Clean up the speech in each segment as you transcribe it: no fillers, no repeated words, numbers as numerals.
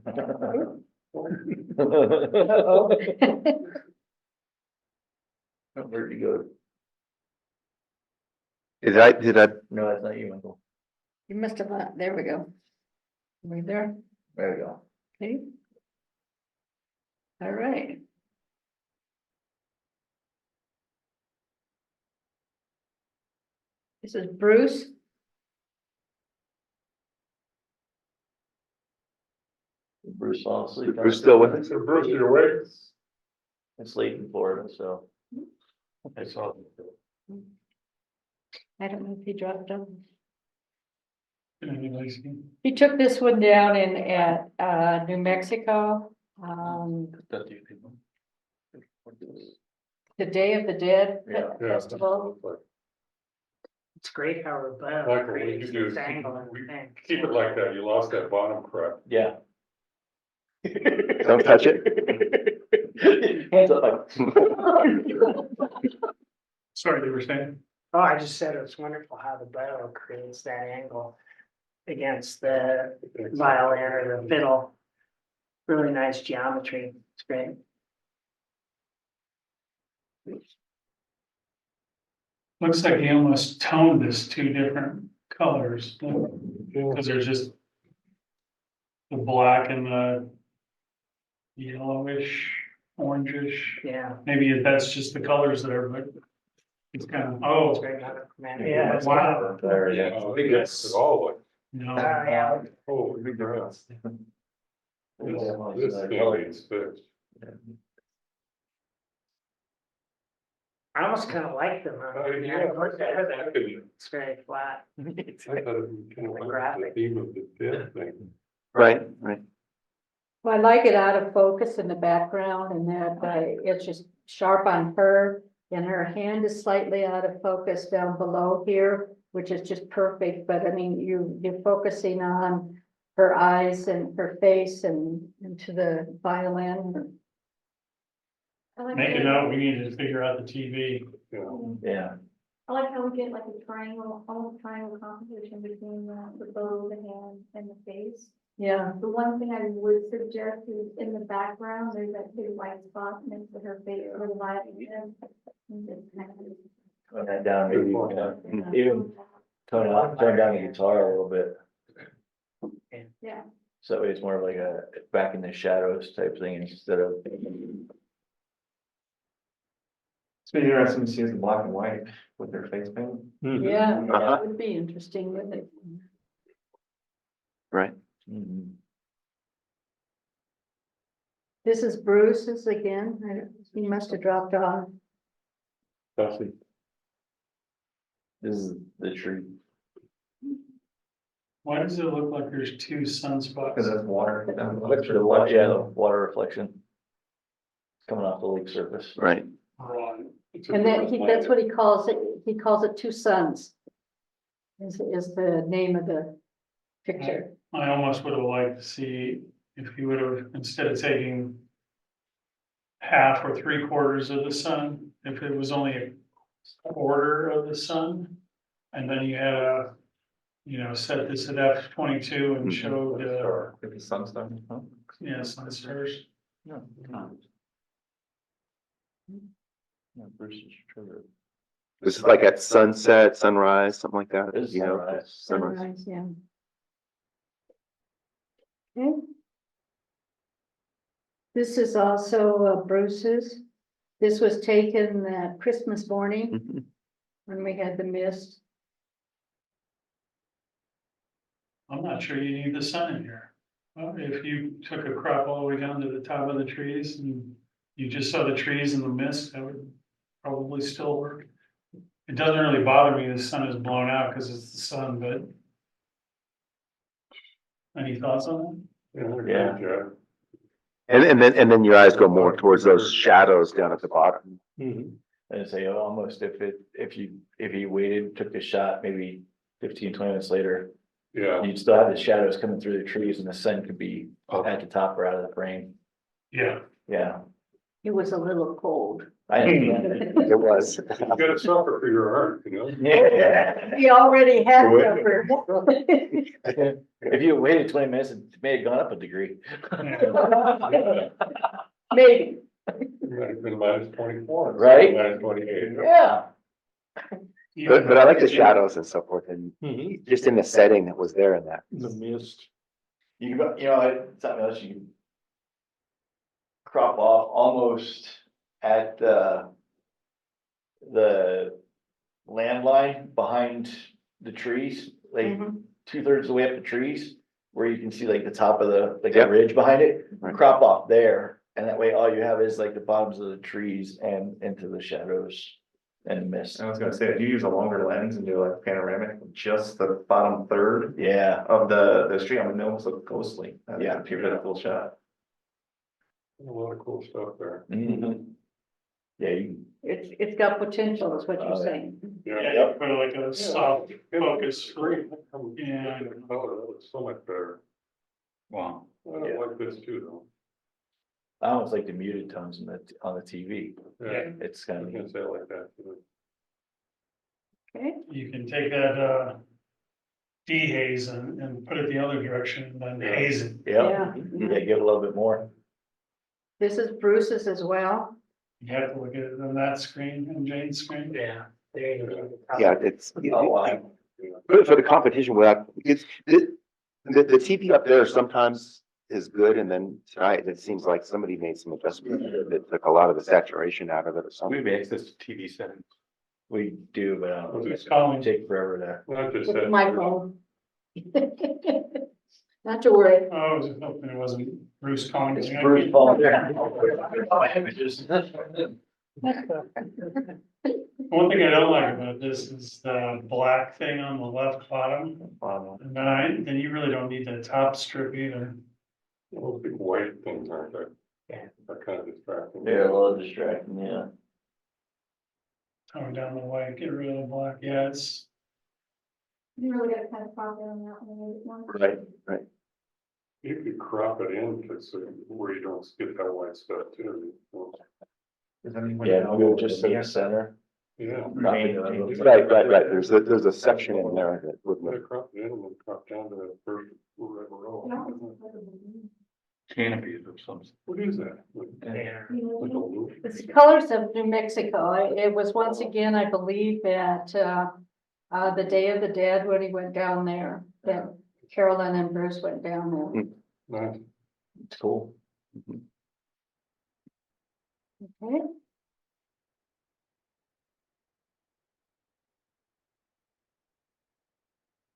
Uh-oh. Where'd you go? Did I, No, that's not you, Michael. You must have, there we go. Right there, There we go. okay. All right. This is Bruce. Bruce falls asleep. Bruce still with us? So Bruce, you're awake? It's late in Florida, so. I saw. I don't know if he dropped off. Anybody see? He took this one down at New Mexico. That you people. The Day of the Dead Yeah. Festival. It's great how Roberta Michael, what you creates do this is angle and we thing. keep it like that. You lost that bottom crap. Yeah. Don't touch it. Hands up. Sorry, you were saying? Oh, I just said it's wonderful how the bow creates that angle against the violin or the fiddle. Really nice geometry. It's great. Looks like he almost toned this two different colors, because there's just the black and the yellowish, orangish. Yeah. Maybe that's just the colors there, but it's kind of, It's oh, great how the chromatic. Yeah, Wow. There, yeah. I think that's it all like, no. Oh, yeah. holy crap. This Yeah. thing needs fixed. I almost kind of like them. Yeah, I could- It's very flat. I thought it was kind of like the Graphic. theme of the dead thing. Right, right. Well, I like it out of focus in the background and that it's just sharp on her. And her hand is slightly out of focus down below here, which is just perfect. But I mean, you're focusing on her eyes and her face and into the violin. Make a note, we need to figure out the TV. You know, Yeah. I like how we get like a triangle, almost triangle composition between the bow, the hand, and the face. Yeah, The one thing I would suggest is in the background, there's that big white spot next to her face or the violin. Tone that down, maybe, even tone down the guitar a little bit. Yeah. So that way it's more of like a back in the shadows type thing instead of. It's been interesting to see the black and white with their face paint. yeah, Uh-huh. that would be interesting, wouldn't it? Right. Mhm. This is Bruce's again. He must have dropped off. Duffy. This is the tree. Why does it look like there's two sunspots? Because it's water. The water, yeah, the water reflection. Coming off the lake surface. Right. Right. It's a And then different that's planet. what he calls it. He calls it Two Suns. Is the name of the picture. I almost would have liked to see if he would have, instead of taking half or 3/4 of the sun, if it was only a quarter of the sun. And then you had a, set this at F22 and showed, With the sunstone. Huh? sun stars. No. No, Bruce is triggered. This is like at sunset, sunrise, something like that, This is you know? sunrise. Sunrise. Sunrise, yeah. Okay. This is also Bruce's. This was taken Christmas morning Mhm. when we had the mist. I'm not sure you need the sun in here. If you took a crop all the way down to the top of the trees and you just saw the trees in the mist, that would probably still work. It doesn't really bother me the sun is blown out because it's the sun, but. Any thoughts on Yeah. Yeah. And then your eyes go more towards those shadows down at the bottom. Mhm. And say almost if you waited, took the shot, maybe 15-20 minutes later, Yeah. you'd still have the shadows coming through the trees and the sun could be at the top or out of the frame. that? Yeah, Yeah, It was a little cold. I understand. It was. You gotta suffer for your art, you know? Yeah. We already have Wait. covered. If you waited 20 minutes, it may have gone up a degree. Maybe. Might have been -24. Right? -28. Yeah. But I like the shadows and so forth, and Mhm. just in the setting that was there in that. The mist. You know, something else you can crop off almost at the landline behind the trees, like Mhm. 2/3 of the way up the trees, where you can see like the top of the, like Yep. a ridge behind it, Right. crop off there. And that way all you have is like the bottoms of the trees and into the shadows and mist. I was gonna say, if you use a longer lens and do like panoramic, just the bottom third Yeah, of the street, I mean, it almost look ghostly. Yeah. If you did a full shot. A lot of cool stuff there. mhm. Yeah, you, It's got potential, is what you're Oh, yeah. saying. Yeah, you put like a soft focus screen. Yeah. The color, that looks so much better. wow. I don't like this too, though. I almost like the muted tones on the TV. Yeah, It's I kind can of, say it like that. too. Okay, You can take that, dehaze and put it the other direction and then Yeah. haze it. yeah, yeah, give it a little bit more. this is Bruce's as well. You have to look at it on that screen and Jane's screen. Yeah, there you go. Yeah, it's, Oh, wow. for the competition, without, it's, the TV up there sometimes is good, and then tonight, it seems like somebody made some adjustment that took a lot of the saturation out of it or something. We have access to TV settings. We do, but Who's it'll calling? take forever to. Not just With that. my phone. Not to worry. Oh, I was hoping it wasn't Bruce calling. It's Bruce Paul. One thing I don't like about this is the black thing on the left bottom. And then you really don't need that top strip either. Those big white things aren't they? Yeah. They're kind of distracting. They're a little distracting, yeah. Tone down the white, get rid of the black. Yeah, it's, You really gotta kind of pop it on that one. Right. You could crop it in to so where you don't skip that white stuff too. Does anyone Yeah, know we'll just in the- the center. Yeah. Right, there's a section in there that would, Let it crop it in and then crop down to the first row. Canopies or something. What is that? There. Like a loop? It's the colors of New Mexico. It was once again, I believe, at the Day of the Dead when he went down there, that Carolyn and Bruce went down there. Nice. It's cool. Okay.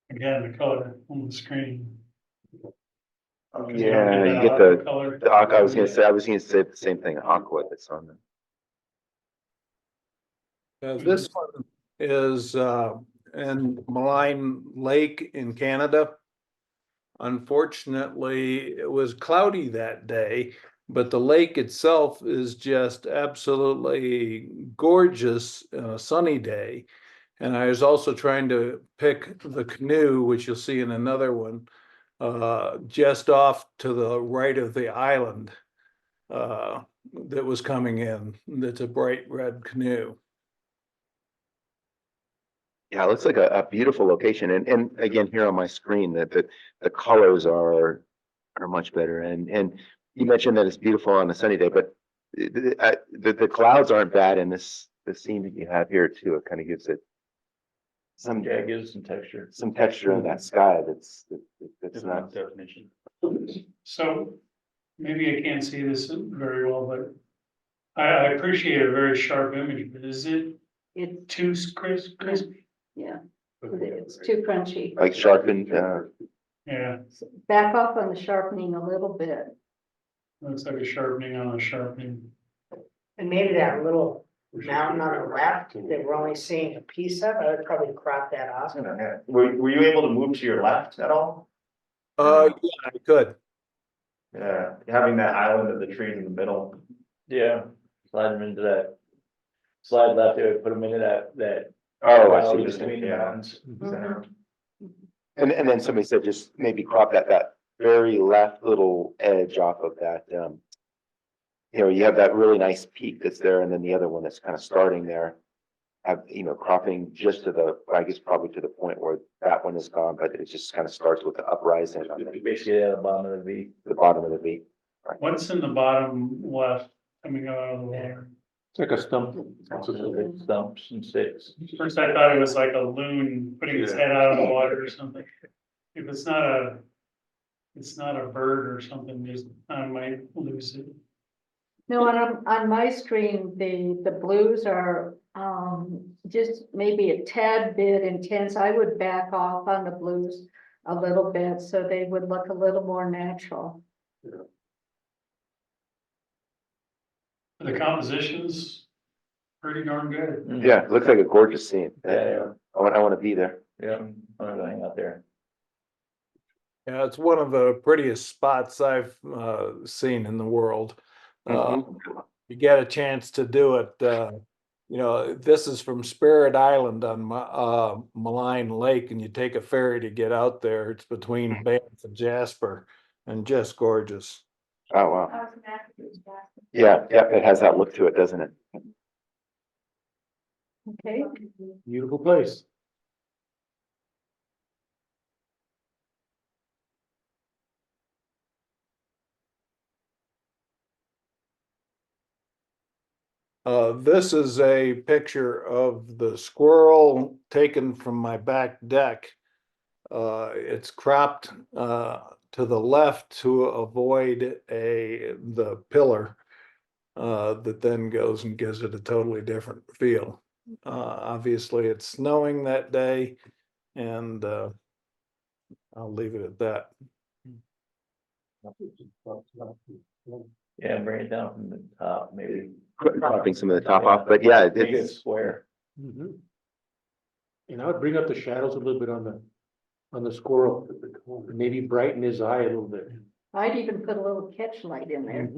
again, the color on the screen. yeah, you get Aqua the, color. I was gonna say the same thing, aqua that's on there. This one is in Malign Lake in Canada. Unfortunately, it was cloudy that day, but the lake itself is just absolutely gorgeous, sunny day. And I was also trying to pick the canoe, which you'll see in another one, just off to the right of the island that was coming in. That's a bright red canoe. Yeah, it looks like a beautiful location, and again, here on my screen, that the colors are much better, and you mentioned that it's beautiful on a sunny day, but the clouds aren't bad in this, the scene that you have here too. It kind of gives it some Yeah, it gives some texture. texture in that sky that's not. Definition. So maybe I can't see this very well, but I appreciate a very sharp image, but is it It's, too crispy? yeah, it's too crunchy. Like sharpened, Yeah, Back off on the sharpening a little bit. looks like a sharpening on a sharpening. And maybe that little mountain on the left that we're only seeing a piece of, I would probably crop that off. Were you able to move to your left at all? Yeah, I could. Yeah, having that island of the trees in the middle. Yeah, slide them into that. Slide left, they would put them into that. oh, I see valley what you're between saying, the yeah. mountains. Center. And then somebody said just maybe crop that very left little edge off of that, you have that really nice peak that's there, and then the other one that's kind of starting there. Have, cropping just to the, I guess probably to the point where that one is gone, but it just kind of starts with the uprising on Basically at the bottom of the V. the bottom of the V. What's in the bottom left coming out of the water? It's like a stump. Stumps and sticks. First I thought it was like a loon putting its head out of the water or something. If it's not a bird or something, just, I might lose it. No, on my screen, the blues are, just maybe a tad bit intense. I would back off on the blues a little bit, so they would look a little more natural. The composition's pretty darn good. Yeah, it looks like a gorgeous scene. Yeah, I want to be there. yeah, I'm gonna hang out there. Yeah, it's one of the prettiest spots I've seen in the world. You get a chance to do it, this is from Spirit Island on Malign Lake, and you take a ferry to get out there. It's between Banff and Jasper, and just gorgeous. Oh, wow. I was Massachusetts. Yeah, it has that look to it, doesn't it? Okay, Beautiful place. This is a picture of the squirrel taken from my back deck. It's cropped to the left to avoid the pillar that then goes and gives it a totally different feel. Obviously, it's snowing that day, and I'll leave it at that. Yeah, bring it down from the top, maybe. Cropping some of the top off, but yeah, Make it it's, square. And I would bring up the shadows a little bit on the squirrel, maybe brighten his eye a little bit. I'd even put a little catch light in there,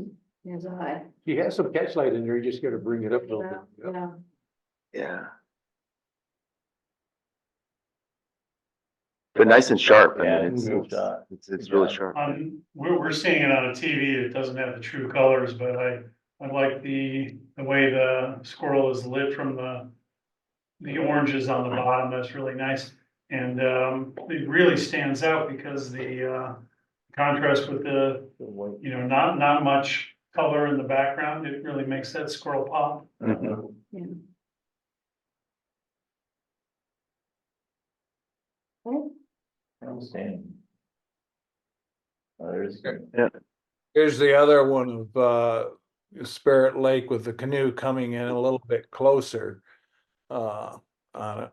in his eye. He has some catch light in there, you just gotta bring it up a little bit. Yeah, yeah. But nice and sharp. I Yeah, mean, good shot. it's really sharp. We're seeing it on a TV, it doesn't have the true colors, but I like the way the squirrel is lit from the oranges on the bottom, that's really nice. And it really stands out because the contrast with the, not much color in the background, it really makes that squirrel pop. Mhm. yeah. Okay. Outstanding. There's. Here's the other one of Spirit Lake with the canoe coming in a little bit closer on it.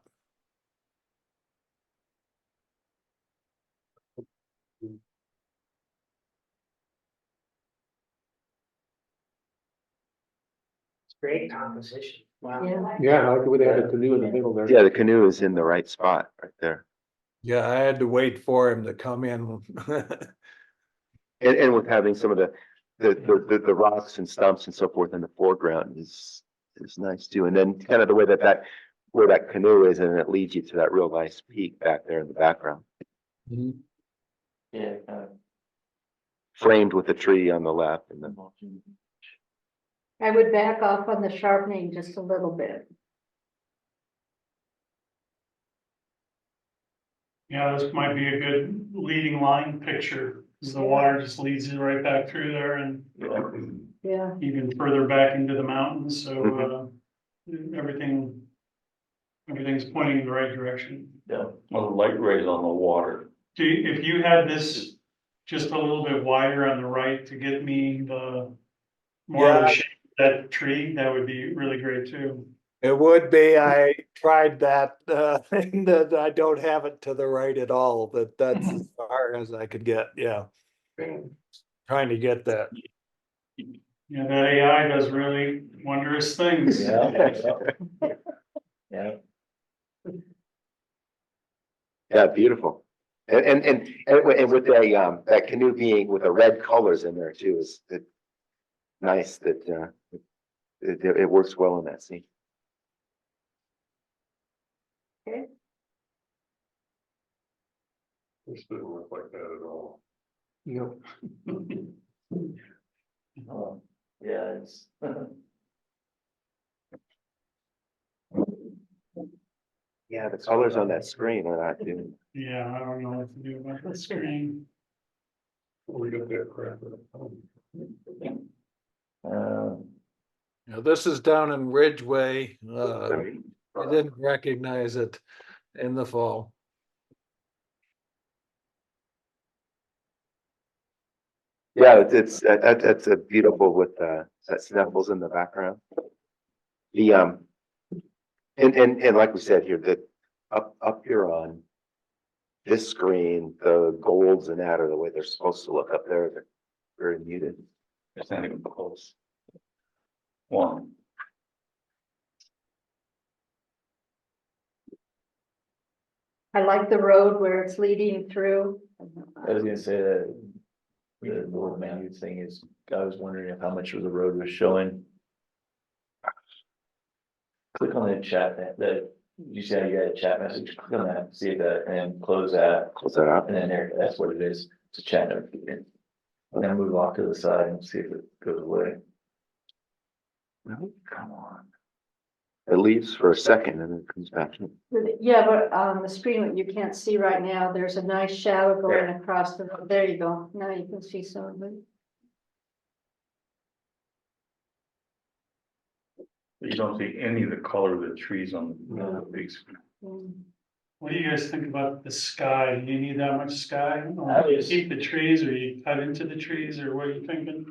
It's great composition. Wow. Yeah. Yeah, I like the way they had the canoe in the middle there. Yeah, the canoe is in the right spot right there. Yeah, I had to wait for him to come in. And with having some of the rocks and stumps and so forth in the foreground is nice too. And then kind of the way where that canoe is, and it leads you to that real nice peak back there in the background, Yeah, kind of. framed with the tree on the left and then. I would back off on the sharpening just a little bit. Yeah, this might be a good leading line picture, because the water just leads you right back through there and Yeah, even further back into the mountains, so everything's pointing in the right direction. Yeah. Well, the light rays on the water. If you had this just a little bit wider on the right to get me the more of the shape of that tree, that would be really great too. It would be, I tried that, and that I don't have it to the right at all, but that's as far as I could get, yeah. Trying to get that. Yeah, that AI does really wondrous things. Yeah. Yeah. Yeah, beautiful. And with that canoe being with the red colors in there too is nice that it works well in that scene. okay. This didn't look like that at all. Oh, Yeah, it's. Yeah, the colors on that screen are not doing. Yeah, I don't know what to do about the screen. We got that crap. This is down in Ridgeway. Sorry. I didn't recognize it in the fall. Yeah, that's a beautiful with that snuffles in the background. The and like we said here, that up here on this screen, the golds and that are the way they're supposed to look up there. They're very muted. It's not even close. One. I like the road where it's leading through. I was gonna say that the little menu thing is, I was wondering if how much of the road was showing. Click on the chat, that, you see how you got a chat message, click on that, see if that, and close that, Close that up. and then there, that's what it is, it's a chat notification. And then move off to the side and see if it goes away. No, come on. It leaves for a second and then it comes back. Yeah, but on the screen, what you can't see right now, there's a nice shadow going across the road. There you go. Now you can see some of it. You don't see any of the color of the trees on the big screen. Mm. What do you guys think about the sky? Do you need that much sky? Or I was- keep the trees, or you cut into the trees, or what are you thinking?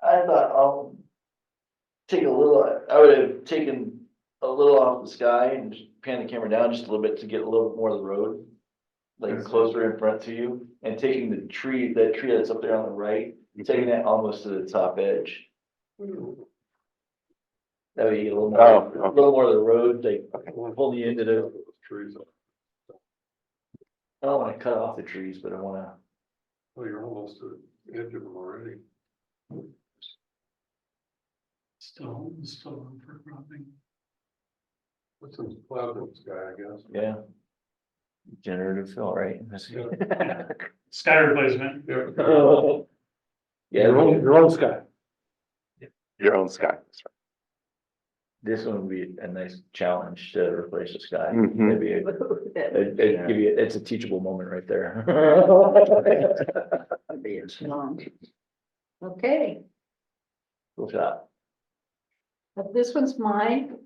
I thought I'll take a little, I would have taken a little off the sky and just pan the camera down just a little bit to get a little more of the road. Like closer in front to you, and taking the tree, that tree that's up there on the right, taking that almost to the top edge. That way you get a little more, Oh, a little more of the road, like Okay. pull you into the, Trees. I don't wanna cut off the trees, but I wanna. Oh, you're almost to the edge of them already. Still room for cropping. Put some clouds in the sky, I guess. Yeah. Generative fill, right? Sky replacement. Yeah. Your own sky. Your own sky. This one would be a nice challenge to replace the sky. Mhm. Maybe it'd give you, it's a teachable moment right there. Okay, Cool shot. but this one's mine.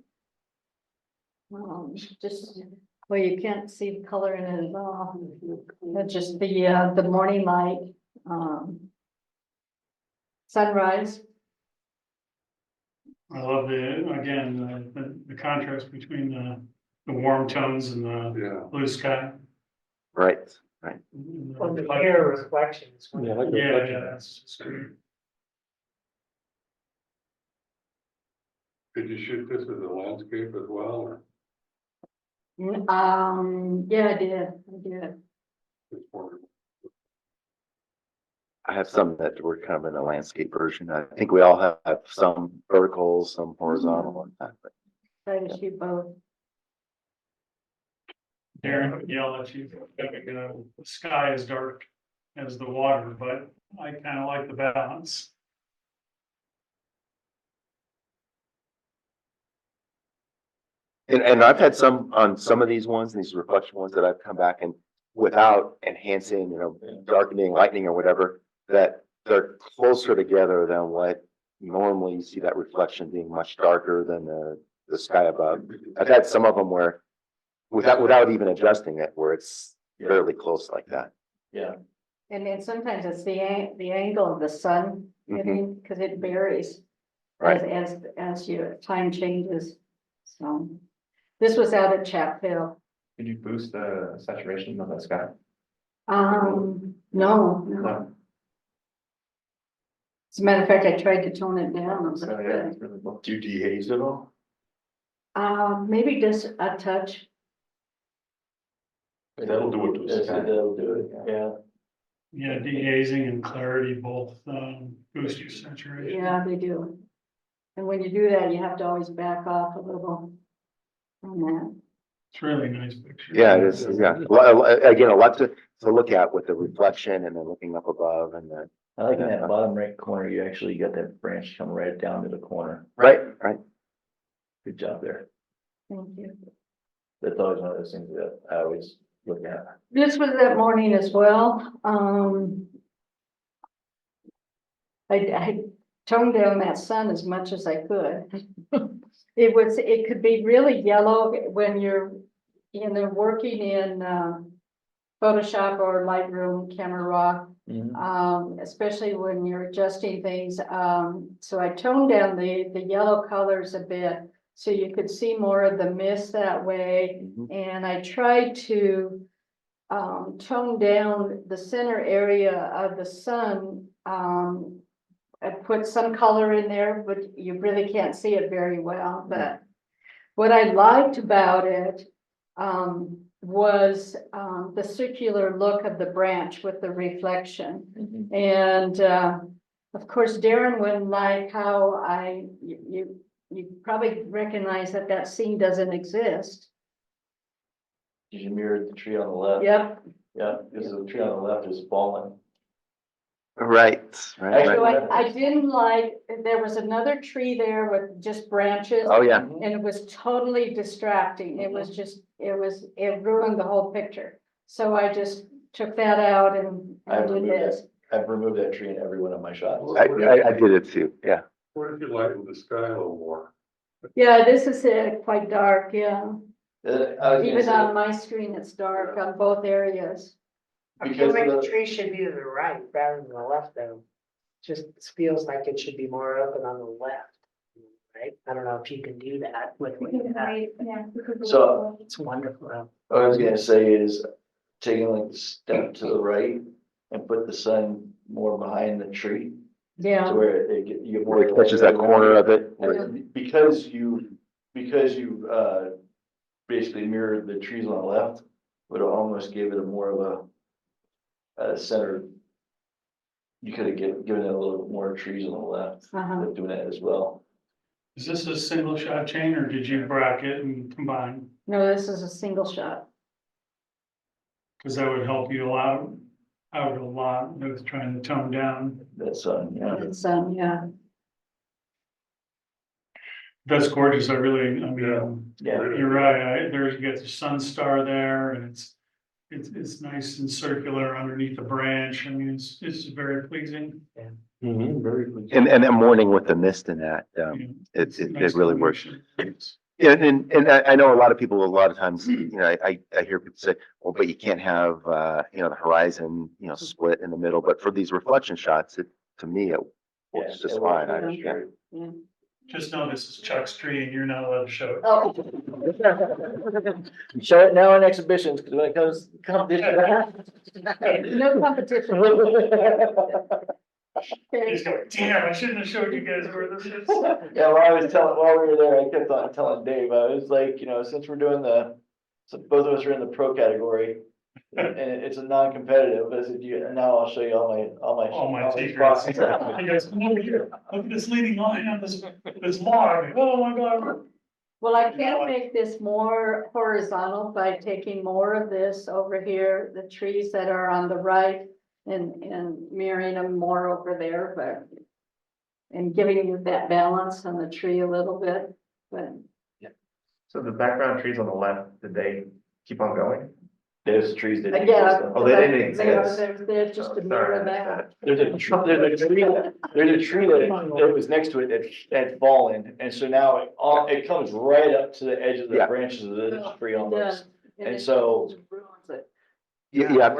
Just, well, you can't see the color in it at all. It's just the morning light, sunrise. I love the contrast between the warm tones and the Yeah. blue sky. Right. Well, the air reflections. Yeah, I like the Yeah, reflection. yeah, that's just great. Did you shoot this as a landscape as well, or Yeah, I did. just for? I have some that were kind of in a landscape version. I think we all have some vertical, some horizontal and that, but Try to shoot both. Darren would yell at you, the sky is dark as the water, but I kind of like the balance. and I've had some on some of these ones, these reflection ones that I've come back and without enhancing, darkening, lightening or whatever, that they're closer together than what normally you see that reflection being much darker than the sky above. I've had some of them where without even adjusting it, where it's fairly close like that. Yeah. And then sometimes it's the angle of the sun, Mhm. because it varies Right. as your time changes. So this was out at Chap Hill. Could you boost the saturation of the sky? No. As a matter of fact, I tried to tone it down. I was like, Yeah, it's really cool. Do you dehaze at all? maybe just a touch. That'll do it to the sky. That'll do it, yeah. Yeah, dehazing and clarity both boost your saturation. Yeah, they do. And when you do that, you have to always back off a little on that. It's really nice picture. Yeah, it is. Yeah. Again, a lot to look at with the reflection and then looking up above and then I like in that bottom right corner, you actually got that branch coming right down to the corner. Right, right. Good job there. Thank you. That's always one of those things that I always look at. This was that morning as well. I toned down that sun as much as I could. It could be really yellow when you're, working in, Photoshop or Lightroom, Camera Raw. Especially when you're adjusting things. So I toned down the yellow colors a bit, so you could see more of the mist that way. And I tried to tone down the center area of the sun. I put some color in there, but you really can't see it very well. But what I liked about it was the circular look of the branch with the reflection. And of course, Darren wouldn't like how you probably recognize that scene doesn't exist. You mirrored the tree on the left. Yep. Yeah, because the tree on the left is fallen. Right, right, So right. I didn't like, there was another tree there with just branches. Oh, yeah. And it was totally distracting. It was just, it ruined the whole picture. So I just took that out and did this. I've removed that tree in every one of my shots. I did it too, yeah. What if you lighten the sky a little more? Yeah, this is quite dark, yeah. I was gonna Even say, on my screen, it's dark on both areas. I feel Because like the- the tree should be to the right rather than the left though. Just feels like it should be more up and on the left, right? I don't know if you can do that with what you have. Yeah. So- It's wonderful. what I was gonna say is taking like a step to the right and put the sun more behind the tree. To Yeah, where you get more. Where it catches that corner of it. And because you basically mirrored the trees on the left, would almost give it a more of a center. You could have given it a little bit more trees on the left, uh-huh. doing that as well. Is this a single shot chain or did you bracket and combine? No, this is a single shot. Cause that would help you out a lot with trying to tone down. That sun, yeah. It's, yeah. That's gorgeous. I mean, Yeah. you're right. There's, you got the sun star there and it's nice and circular underneath the branch. I mean, it's very pleasing. Very pleased. And that morning with the mist and that, It's it nice really works. combination. Yeah, and I know a lot of people, a lot of times, I hear people say, well, but you can't have, the horizon, split in the middle, but for these reflection shots, to me, it works Yeah, just it fine. works. Yeah. Just know this is Chuck's tree and you're not allowed to show it. Oh. Show it now in exhibitions, because when it comes to competition. No competition. He's going, damn, I shouldn't have showed you guys where this is. Yeah, while we were there, I kept on telling Dave, I was like, since we're doing so both of us are in the pro category. And it's a non-competitive, I said, now I'll show you all my Secrets. spots. You guys, come over here. Look at this leading line on this log. Oh my God. Well, I can make this more horizontal by taking more of this over here, the trees that are on the right and mirroring them more over there, and giving you that balance on the tree a little bit, but. So the background trees on the left, did they keep on going? There's trees that. Yeah. Oh, they didn't They are, exist? they're just to Oh, sorry, mirror I missed that. There's a tree that was next to it that had fallen, and so now it comes right up to the edge of the Yeah. branches of the tree almost. Yeah, And it so- ruins it. You have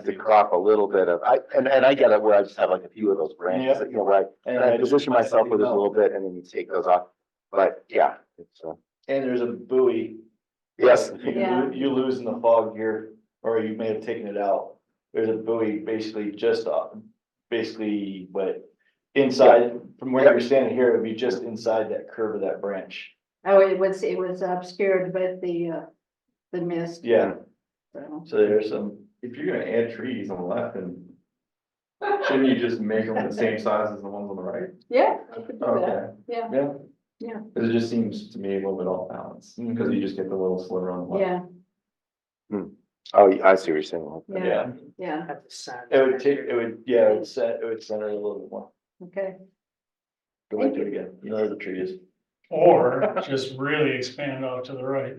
to crop a little bit of, and I get it where I just have like a few of those branches, Yeah. where And I I just- position myself with it a little bit and then you take those off. But yeah, it's, And there's a buoy. yes. Yeah. You lose in the fog here, or you may have taken it out. There's a buoy basically but inside, from where you're standing here, it would be just inside that curve of that branch. Oh, it was obscured with the mist. Yeah, So. so there's some, If you're gonna add trees on the left, then shouldn't you just make them the same size as the ones on the right? Yeah, I could do that, Okay, yeah, yeah, yeah, because it just seems to me a little bit off balance, because you just get the little sliver on the left. yeah. Oh, I see what you're saying. Yeah, yeah, At the sun. It would take, it would center it a little bit more. okay. Go back to it again, you know, the trees. Or just really expand off to the right.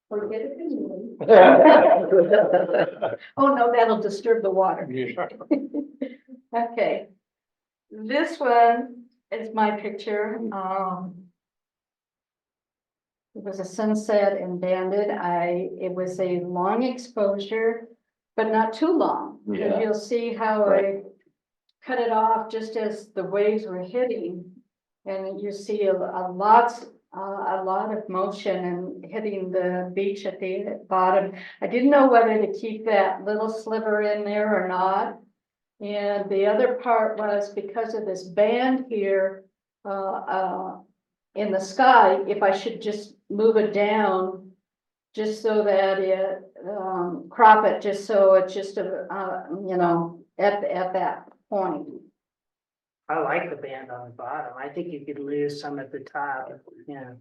Forget it anyway. Oh, no, that'll disturb the water. Okay. This one is my picture. It was a sunset in Bandit. It was a long exposure, but not too long. Yeah. You'll see how I cut it off just as the waves were hitting. And you see a lot of motion and hitting the beach at the bottom. I didn't know whether to keep that little sliver in there or not. And the other part was because of this band here, in the sky, if I should just move it down, just so that it, crop it, just so it's just you know, at that point. I like the band on the bottom. I think you could lose some at the top, yeah.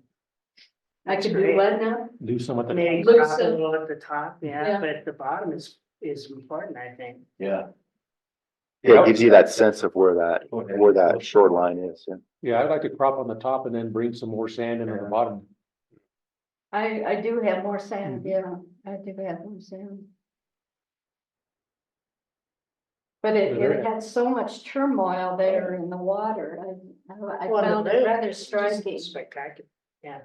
I That's could do great. what now? Do some of the. Maybe Lose crop a some. little at the top, Yeah. yeah, but the bottom is important, I think. Yeah. Yeah, it gives you that sense of where that shoreline is, yeah. Yeah, I'd like to crop on the top and then bring some more sand into the bottom. I do have more sand, yeah, I do have more sand. But it had so much turmoil there in the water, I Well, the found it moon rather is just striking. Spectacular, yeah.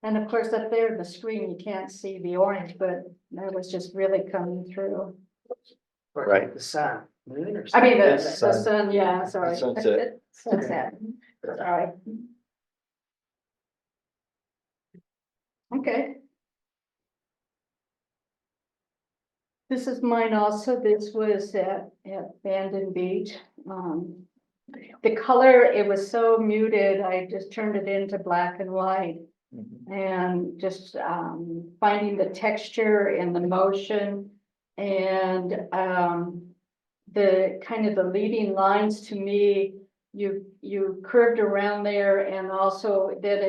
And of course, up there in the screen, you can't see the orange, but that was just really coming through. Or Right. The sun, moon or I mean, the something. sun, yeah, sorry. Sunset. Sunset, sorry. Okay. This is mine also. This was at Bandon Beach. The color, it was so muted, I just turned it into black and white. And just finding the texture and the motion and the kind of the leading lines to me, you curved around there and also that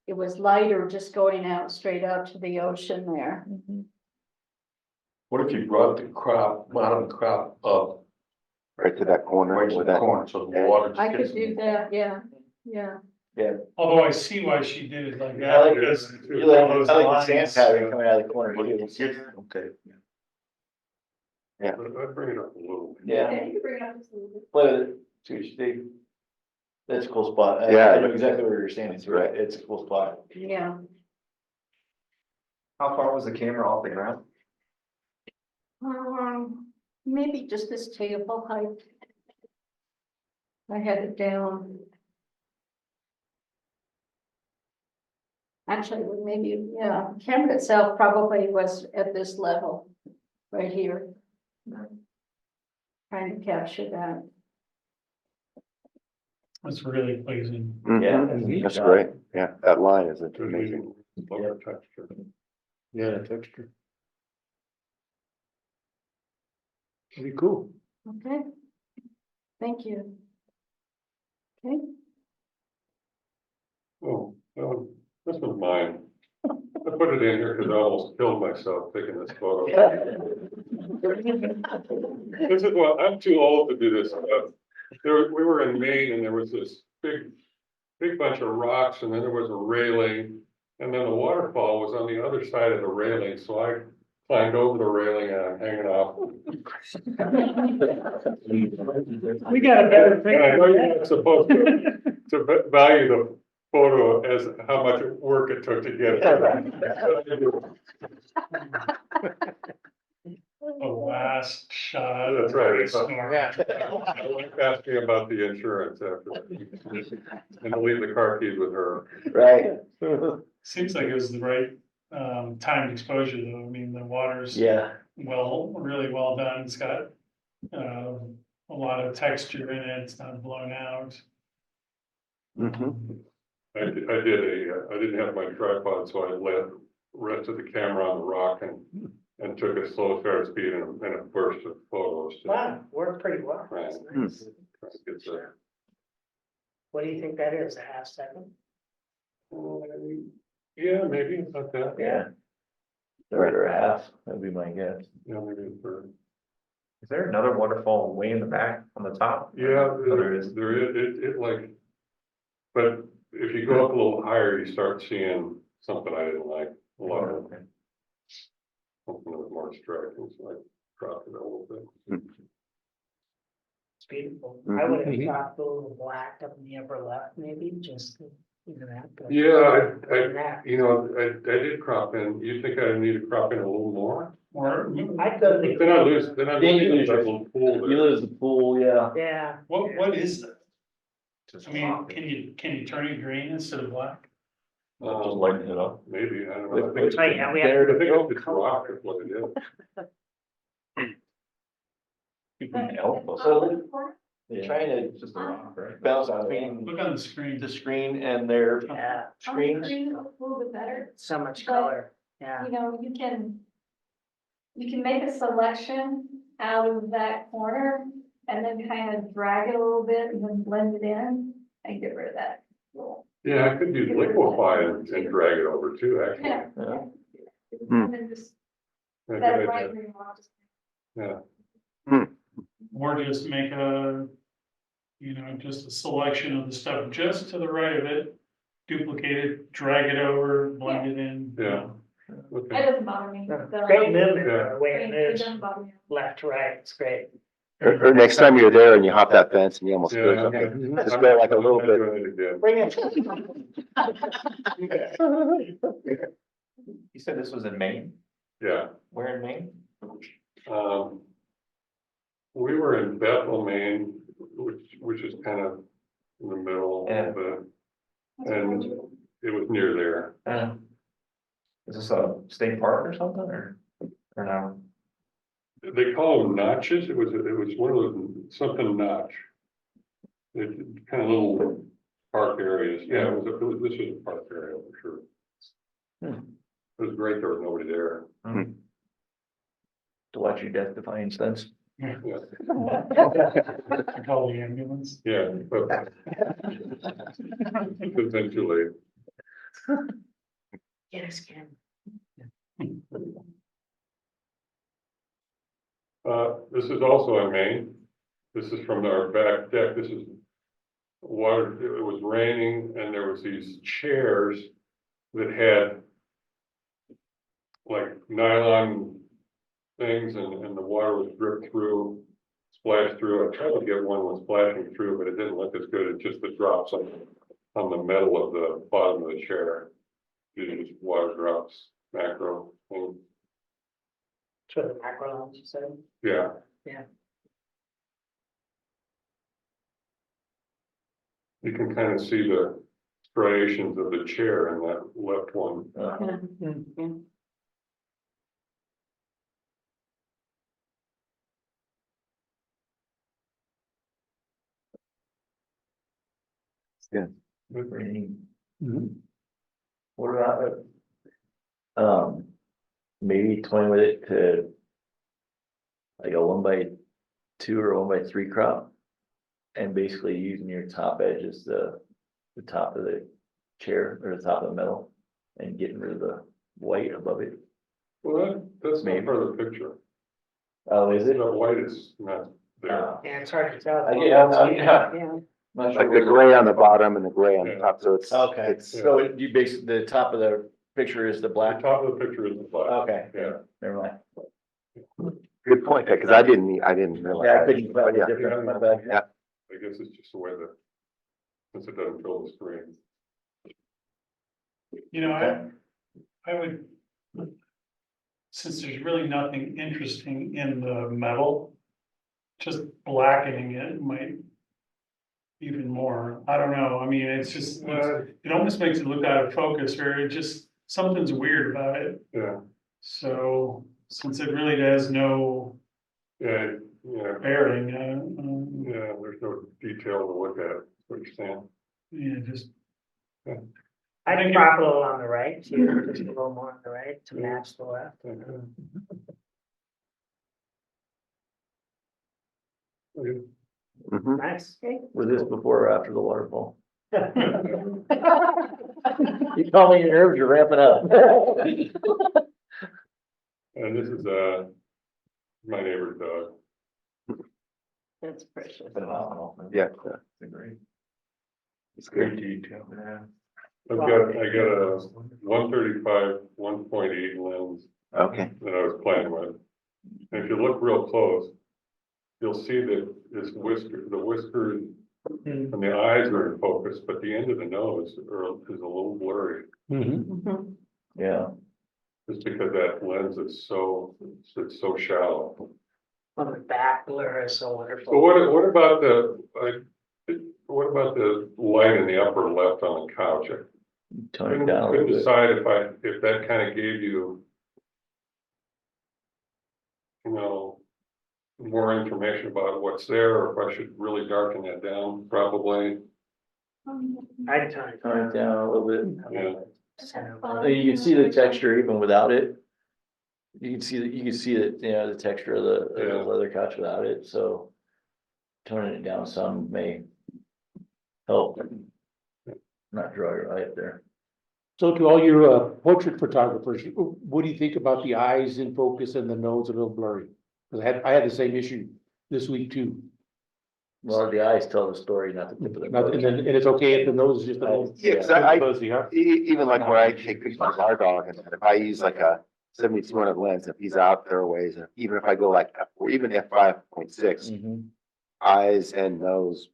it was lighter just going out straight out to the ocean there. What if you brought the bottom crop up Right to that corner. right to where the that- corner, so the water. I could do that, yeah, yeah. Although I see why she did it like I that, like because. it. You like, all those I like the sand lines, pattern coming out of the corner too. Okay. I'd bring it up a little. Yeah, Yeah, you can bring it up just a little bit. play with it, see what you think. That's a cool spot. Yeah. I know exactly where you're standing, so Right. it's a cool spot. Yeah. How far was the camera off the ground? Maybe just this table height. I had it down. Actually, maybe, yeah, camera itself probably was at this level, right here. Trying to capture that. That's really pleasing. Mhm. That's great. Yeah, that line is amazing. Texture. Yeah, the texture. Pretty cool. Okay. Thank you. Okay, Oh, this was mine. I put it in here because I almost killed myself taking this photo. This is, well, I'm too old to do this stuff. We were in Maine and there was this big bunch of rocks and then there was a railing. And then the waterfall was on the other side of the railing, so I climbed over the railing and I'm hanging off. We got a better And I know you're picture. not supposed to value the photo as how much work it took to get it. The last shot. That's right. Storm. My wife asked me about the insurance after that. And I'll leave the car keys with her. Right. Seems like it was the right timed exposure though. I mean, the water's Yeah, really well done. It's got a lot of texture in it. It's not blown out. Mhm. I didn't have my tripod, so I rested the camera on the rock and took a slow shutter speed and a burst of photos. Wow, worked pretty well. Right. That's nice. Try to get the- What do you think that is, a half second? Yeah, maybe about that. Yeah. Third or a half, that'd be my guess. Yeah, maybe a third. Is there another waterfall way in the back on the top? Yeah, Oh, there is. it like, but if you go up a little higher, you start seeing something I didn't like, a lot of, Okay. something that was more striking, so I dropped it a little bit. It's beautiful. Mhm. I would have thought the little black up in the upper left, maybe, just, that. but- Yeah, Other than that, I did crop in, you think I need to crop in a little more? Or I thought But then I lose Then you lose that your- little pool You there. lose the pool, yeah. Yeah. what is that? Just I mean, can you turn it green instead of black? Just lighten it up. Maybe, I don't know. I With- think Oh, yeah, we I have. think it's just rock is what it is. You can help us. So- Yeah. Trying to It's just a rock, right? bounce between Look on the screen. the screen and their Yeah, screens. Screen a little bit better. so much But- color, yeah. You know, you can make a selection out of that corner and then kind of drag it a little bit and then blend it in and get rid of that. Yeah, I could use liquefy and drag it over too, actually. Yeah. Yeah. And then just, Yeah, that good right idea. where you want to. Yeah, Or just make a, just a selection of the stuff just to the right of it. Duplicate it, drag it over, blend it in. Yeah. That okay. doesn't bother me. Yeah. The- Great movement, Yeah. the way it It moves, doesn't bother me. left to right, it's great. Or next time you're there and you hop that fence and you almost Yeah, go okay. something, just go like a little I'm bit. doing it again. Bring it. You said this was in Maine? Yeah, Where in Maine? we were in Bethel, Maine, which is kind of in the middle Yeah. of it. And it was near there. Is this a state park or something, or no? They call them notches. It was one of those, something notch. It kind of little park areas. Yeah, this was a park area for sure. It was great. There was nobody there. To watch your death defying stunts. Yeah, I call the ambulance. yeah, but it's been too late. Yes, Ken. This is also in Maine. This is from our back deck. This is water, it was raining and there was these chairs that had like nylon things and the water was dripped through, splashed through. I tried to get one with splashing through, but it didn't look as good. It's just the drops on the metal of the bottom of the chair. Just water drops, macro thing. For the macro lens, you said? Yeah. Yeah. You can kind of see the striations of the chair in that left one. Yeah. Pretty neat. Mhm. What about, maybe toying with it to like a 1x2 or 1x3 crop? And basically using your top edge as the top of the chair or the top of the metal and getting rid of the white above it. Well, that's not Maybe. part of the picture. Oh, is it? The white is not there. Yeah, it's hard to tell. Yeah. Yeah. Not sure Like the where the- gray on the bottom and the gray on the Yeah. top, so it's. Okay, It's, so you basically, the top of the picture is the The black? top of the picture is the black. Okay, Yeah. never mind. good point, because I didn't realize. Yeah, I that. couldn't tell the Yeah. difference. My bad. Yeah. I guess it's just the way that, since it doesn't fill the screen. I would. Since there's really nothing interesting in the metal, just blackening it might. Even more, I don't know, I mean, it's just, it almost makes it look out of focus, or it just, something's weird about it. Yeah, So, since it really has no yeah, yeah, bearing, yeah, there's no detail to look at, what you're saying. just. I'd drop a little on the right, too, just a little more on the right to match the left. Okay. Mhm. Nice. Was this before or after the waterfall? You call me, your nerves are ramping up. And this is, my neighbor's dog. That's precious. Phenomenal. Yeah, Great. it's Great good. detail. I got a 135, 1.8 lens Okay, that I was playing with. And if you look real close, you'll see that the whiskers and the eyes are in focus, but the end of the nose is a little blurry. Mhm. Yeah. Just because that lens is it's so shallow. On the back blur is so wonderful. So what about what about the light in the upper left on the couch? Tone it down a Couldn't little bit. decide if that kind of gave you, more information about what's there, or if I should really darken that down, probably. I'd turn it Tone it down a little bit. Yeah. You can see the texture even without it. You can see the texture of the leather couch without it, so toning it down some may help. Not draw your eye up there. So to all your portrait photographers, what do you think about the eyes in focus and the nose a little blurry? 'Cause I had the same issue this week too. Well, the eyes tell the story, not the tip of the And nose. then, and it's okay if the nose is just a little. Yeah, 'cause I- fuzzy, huh? Even like where I take pictures of our dog, and if I use like a 7200 lens, if he's out there ways, and even if I go like, or even f5.6, Mhm. eyes and nose.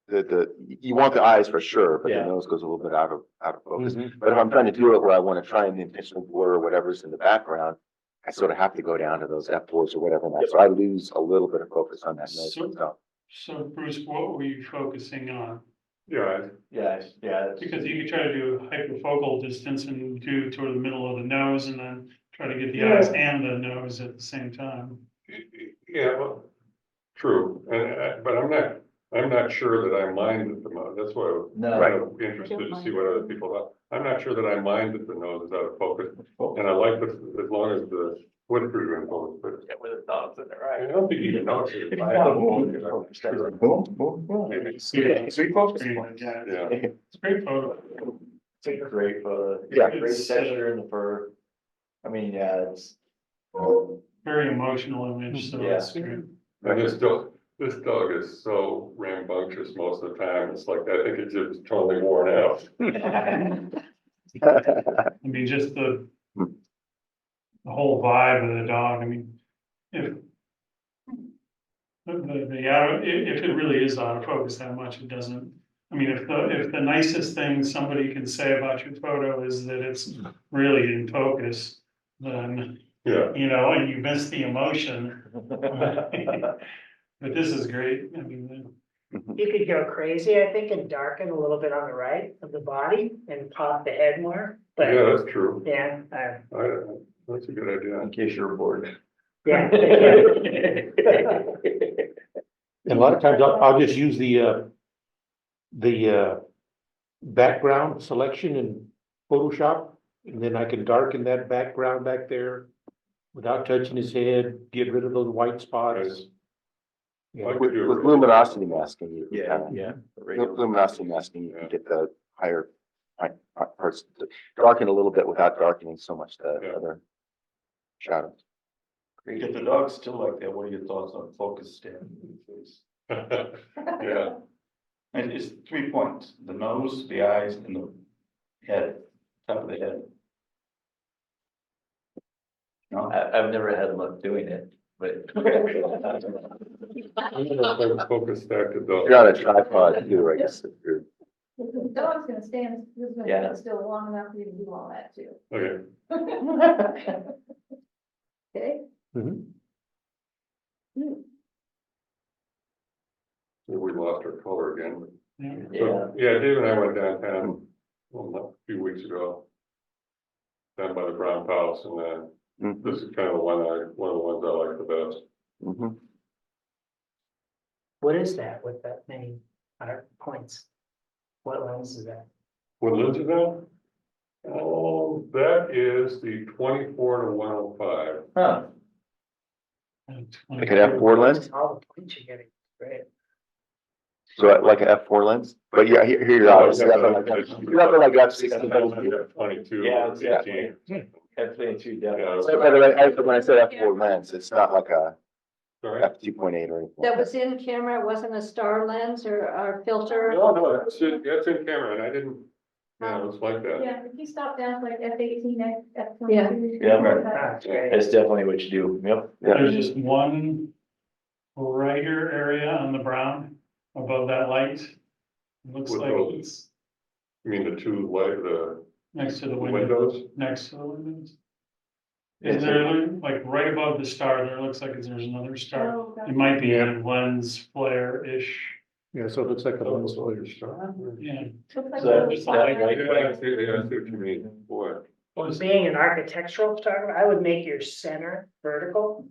You want the eyes for sure, but the Yeah. nose goes a little bit out of focus. Mhm. But if I'm trying to do it where I want to try and intentionally blur whatever's in the background, I sort of have to go down to those f4s or whatever, and so I lose a little bit of focus on that nose So- myself. So Bruce, what were you focusing on? Yeah, Yeah, that's. Because you could try to do hyperfocal distance and do toward the middle of the nose and then try to get the Yeah. eyes and the nose at the same time. yeah, well, true, but I'm not sure that I mind that the nose, that's why I was No. kind of interested to see what other people thought. I'm not sure that I mind that the nose is out of focus, and I like this, as long as the whiskers are in focus, but Yeah, with the dogs in there, I right? don't think you can notice it. Maybe. Sweet focus. Yeah, Yeah. it's a great photo. It's a great photo. Yeah. Great texture in the fur. I mean, yeah, it's. Very emotional image, so Yeah. it's great. And this dog is so rambunctious most of the time, it's like, I think it's just totally worn out. I mean, just the whole vibe of the dog, I mean, if if it really is out of focus that much, it doesn't, I mean, if the nicest thing somebody can say about your photo is that it's really in focus, then, Yeah, and you miss the emotion. But this is great, I mean, You could go crazy, I think, and darken a little bit on the right of the body and pop the head more, but yeah, that's true. yeah, That's a good idea. In case you're bored. yeah. And a lot of times I'll just use the background selection in Photoshop, and then I can darken that background back there without touching his head, get rid of those white spots. Yeah. Like- With luminosity masking, you can Yeah, kind of, yeah. luminosity masking, you can get the higher parts, darken a little bit without darkening so much the Yeah. other shadows. If the dog's still like that, what are your thoughts on focus stand in the face? Yeah, And it's 3 points, the nose, the eyes, and the head, top of the head. No, I've never had luck doing it, but. focus stack to dog. You're on a tripod too, I guess. If you're- The dog's gonna stand, is gonna Yeah. stand still long enough for you to do all that too. Okay, Okay? Mhm. we lost our color again. yeah. Yeah, So, yeah, Dave and I went downtown, well, a few weeks ago. Down by the Brown House, and Mhm, this is kind of one of the ones I like the best. mhm. What is that with that many points? What lens is that? What lens is that? Oh, that is the 24 to 105. huh, And Like an F4 lens? All the points you're getting, great. So like a F4 lens, but yeah, here you're obviously, you're up at like F16. 22. Yeah, it's 18. F-22, Yeah. definitely. By the way, when I said F4 lens, it's not like a Sorry? F2.8 or anything. That was in camera, it wasn't a star lens or filter? No, that's in camera, and I didn't, it's like that. Yeah, if you stop down to like F-18, Yeah. F-22. Yeah, right. That's great. That's definitely what you do, yep. Yeah. There's just one brighter area on the brown above that light. Looks With like those- it's You mean the two light, the next to the window, windows? next to the windows. Yeah, Is there, like, right above the star, there looks like there's another star. Oh, It might be a lens flare-ish, Yeah, so it looks like a lens flare star. yeah. Looks like So a that's little that, spot. right? Yeah, I see what you mean, boy. Being an architectural photographer, I would make your center vertical.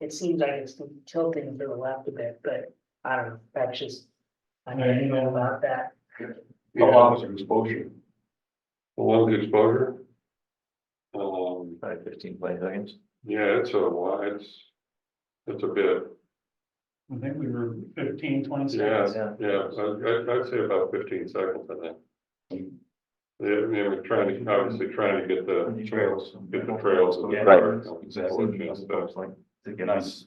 It seems like it's tilting to the left a bit, but I don't know, that's just, I don't know about that. How long is the exposure? How long is the exposure? Probably 15, 20 seconds. Yeah, it's a while, it's a bit, I think we were 15, 20 yeah, seconds. yeah, I'd say about 15 seconds, I think. Yeah, I mean, we're obviously trying to get the trails of the Yeah. Right. Exactly. Like, to get nice.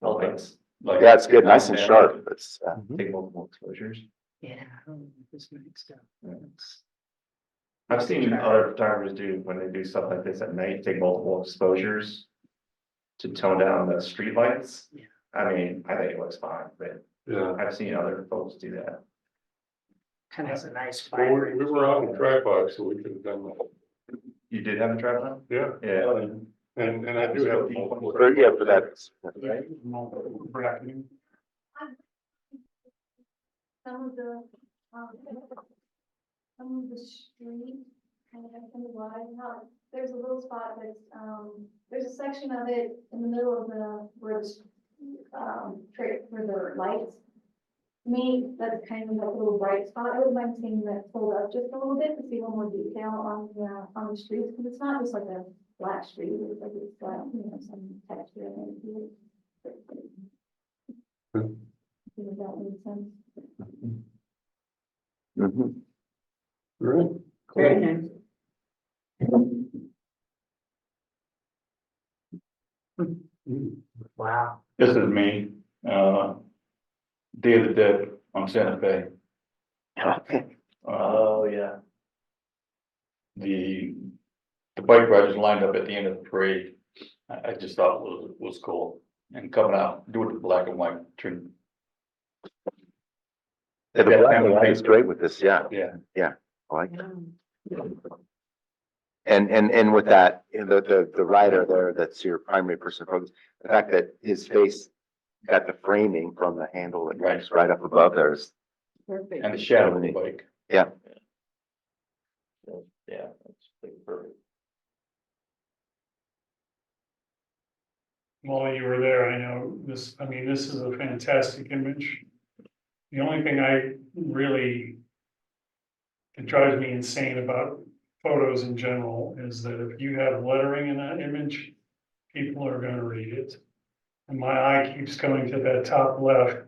Elements. Like. Yeah, it's good, nice and sharp. It's, Take multiple exposures. Yeah. I don't know if this makes sense. It's- I've seen other photographers do, when they do stuff like this at night, take multiple exposures to tone down the streetlights. Yeah. I mean, I think it looks fine, but Yeah. I've seen other folks do that. Kind of has a nice Well, vibrant. we were on the tripod, so we could have done that. You did have a tripod? Yeah, Yeah. and I do have multiple. yeah, for that. Bracketing. Some of the, some of the street, kind of wide, not, there's a little spot that's, there's a section of it in the middle of the, where the, where the lights. To me, that's kind of like a little bright spot. I wouldn't mind seeing that pulled up just a little bit to see a little more detail on the streets, because it's not just like a flat street, it's like it's got, some texture in it. If that makes sense. Mhm. Right. Very nice. Wow. This is me, Day of the Dead on Santa Fe. Oh, yeah. The bike riders lined up at the end of the parade. I just thought was cool, and coming out, doing the black and white trim. Yeah, the black and white is great with this, yeah, Yeah, I like it. And with that, the rider there, that's your primary person focus, the fact that his face got the framing from the handle that goes right up above there is, Perfect. and the shadow of the bike. yeah. Yeah, that's perfect. While you were there, I know this, I mean, this is a fantastic image. The only thing I really, it drives me insane about photos in general is that if you have lettering in that image, people are gonna read it. And my eye keeps going to that top left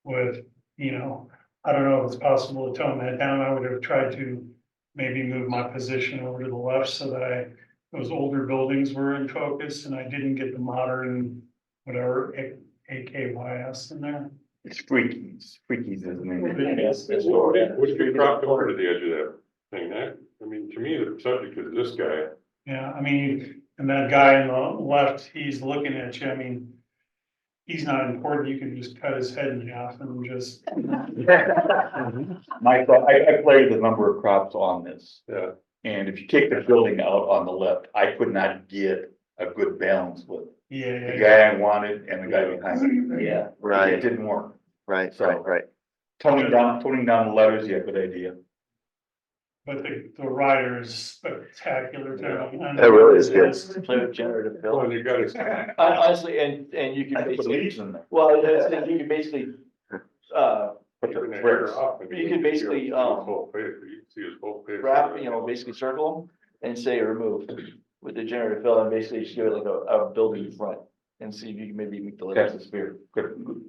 with, I don't know if it's possible to tone that down. I would have tried to maybe move my position over to the left so that those older buildings were in focus and I didn't get the modern, whatever, AKYS in there. It's freakies, isn't it? Yes, that's What right. if you dropped over to the edge of that thing, I mean, to me, the subject is this guy. Yeah, I mean, and that guy on the left, he's looking at you, I mean, he's not important, you can just cut his head in half and just. My thought, I played a number of crops on this, Yeah, and if you take the building out on the left, I could not get a good balance with the Yeah, guy I wanted and the guy behind me. Yeah. It Right, didn't work. right, So- right. Toning down the letters, yeah, good idea. but the rider is spectacular too. That really is good. Play with generative well, fill. and you got his, Honestly, and you I can put basically, leaves in there. well, you can basically, turn the hair off. and You could basically, see his whole face, you can see his whole face. wrap, basically circle them and say remove with the generative fill and basically just give it like a building front and see if you can maybe make the letters disappear. Good.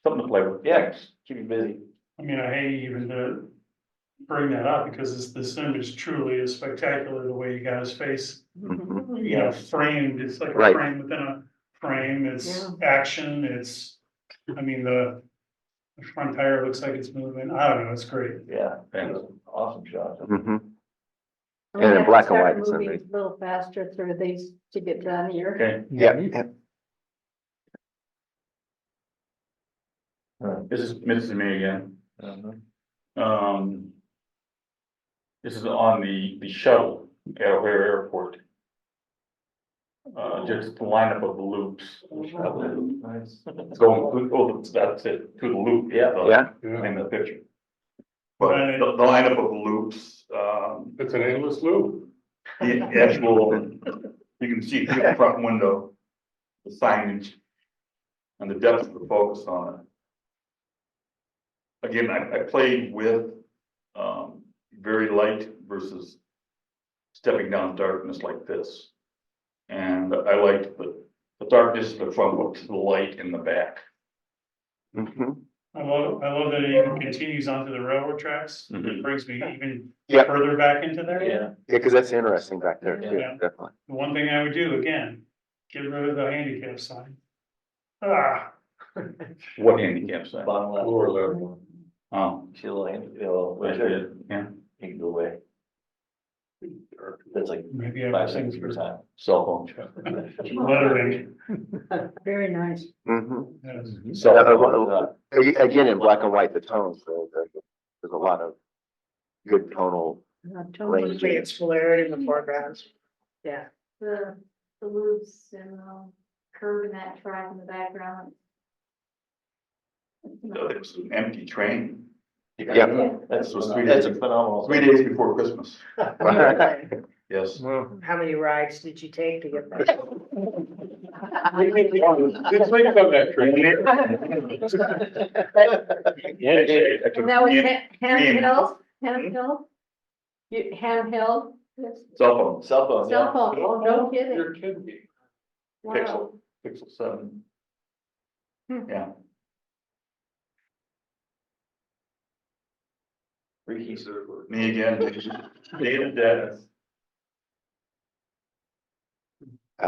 something to play with. Yeah, keep you busy. I mean, I hate even to bring that up because this image truly is spectacular, the way you got his face, Mhm. you know, framed, it's like a Right. frame within a frame, it's action, it's, I mean, the front tire looks like it's moving, I don't know, it's great. Yeah, awesome shot. Mhm. We And in have to black and start white, it's moving amazing. a little faster through these to get done here. Okay, Yeah, yeah. this is me again. Uh-huh. This is on the shuttle at O'Hare Airport. Just the lineup of the loops. Nice. It's going, oh, that's it, through the loop. Yeah. In the picture. But the lineup of the loops, It's an endless loop. the actual, you can see through the front window, the signage. And the depth of the focus on it. Again, I played with, very light versus stepping down darkness like this. And I liked the darkness in the front, but the light in the back. Mhm. I love that it even continues onto the railroad tracks, Mhm. it brings me even Yeah. further back into there. Yeah. Yeah, because that's interesting back there too, Yeah. definitely. The one thing I would do, again, get rid of the handicap sign. Ah, What handicap sign? Bottom left. Lower level. Oh, See a little hand, you know, I right there, did, yeah, you can go away. That's like maybe I 5 have things seconds for per time. cell phone. lettering. Very nice. Mhm. Yes. Cell Yeah, phone. Again, in black and white, the tones, there's a lot of good tonal. Totally. Hopefully it's flared in the foreground. Yeah. The loops and, curve in that track in the background. It was an empty train. Yeah. That's, was 3 that's days. a phenomenal. 3 days before Christmas, yes. How many rides did you take to get there? Did sleep on that train. And that was handheld, handheld? You, handheld? Yes. Cell phone, Cell phone, Cell yeah. phone, oh, no kidding. You're kidding me. Wow. Pixel 7. Hmm. Yeah, Freaky. me again, David Dennis.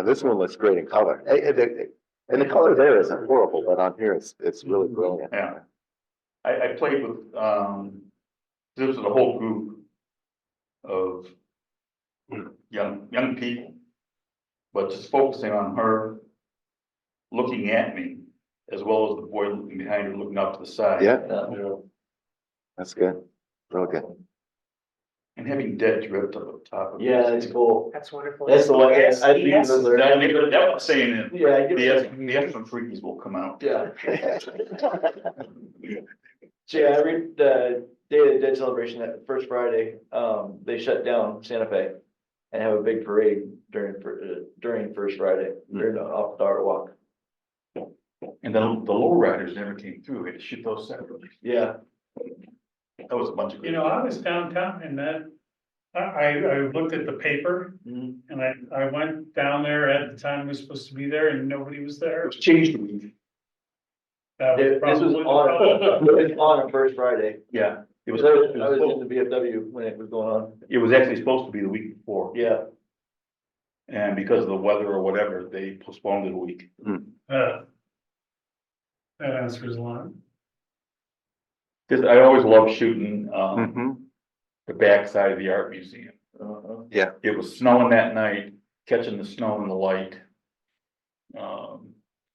This one looks great in color. And the color there isn't horrible, but on here it's really brilliant. Yeah. I played with, this was a whole group of young people. But just focusing on her, looking at me, as well as the boy looking behind her, looking up to the side. Yeah, Yeah. that's good. Real good. And having dead drift up at the top of it. Yeah, that's cool. That's wonderful. That's the one, Yes, I think yes. those are. That was saying it, Yeah, I get the what the Epsom freakies will come out. Yeah. So yeah, every Day of the Dead celebration, that first Friday, they shut down Santa Fe and have a big parade during First Friday, during the off the Dart Walk. And then the low riders never came through, we had to shoot those separately. Yeah. That was a bunch of. You know, I was downtown and that, I looked at the paper Mhm. and I went down there at the time we were supposed to be there and nobody was It there. was changed a week. That was This was probably the problem. on, it was on a First Friday. Yeah, it was, I was in the VFW when it was going on. it was actually supposed to be the week before, Yeah. and because of the weather or whatever, they postponed it a week. That answers a lot. Cause I always loved shooting, Mhm. the backside of the art museum. Uh-huh. It was snowing that night, catching the snow and the light.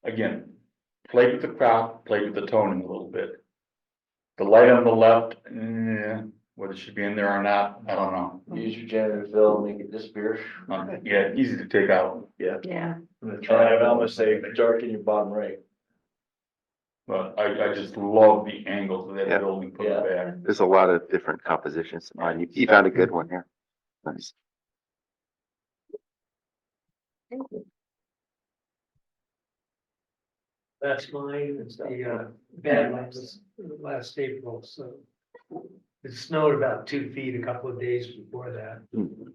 Again, played with the crop, played with the toning a little bit. The light on the left, whether it should be in there or not, I don't know. Use your janitor fill, make it disappear. Yeah, easy to take out, Yeah. And I would almost say dark in your bottom right. but I just love the angles of that Yeah. building put Yeah. it back. There's a lot of different compositions. You found a good one here. Nice. That's mine, it's the bad ones last April, so. It snowed about 2 feet a couple of days before that. Mhm.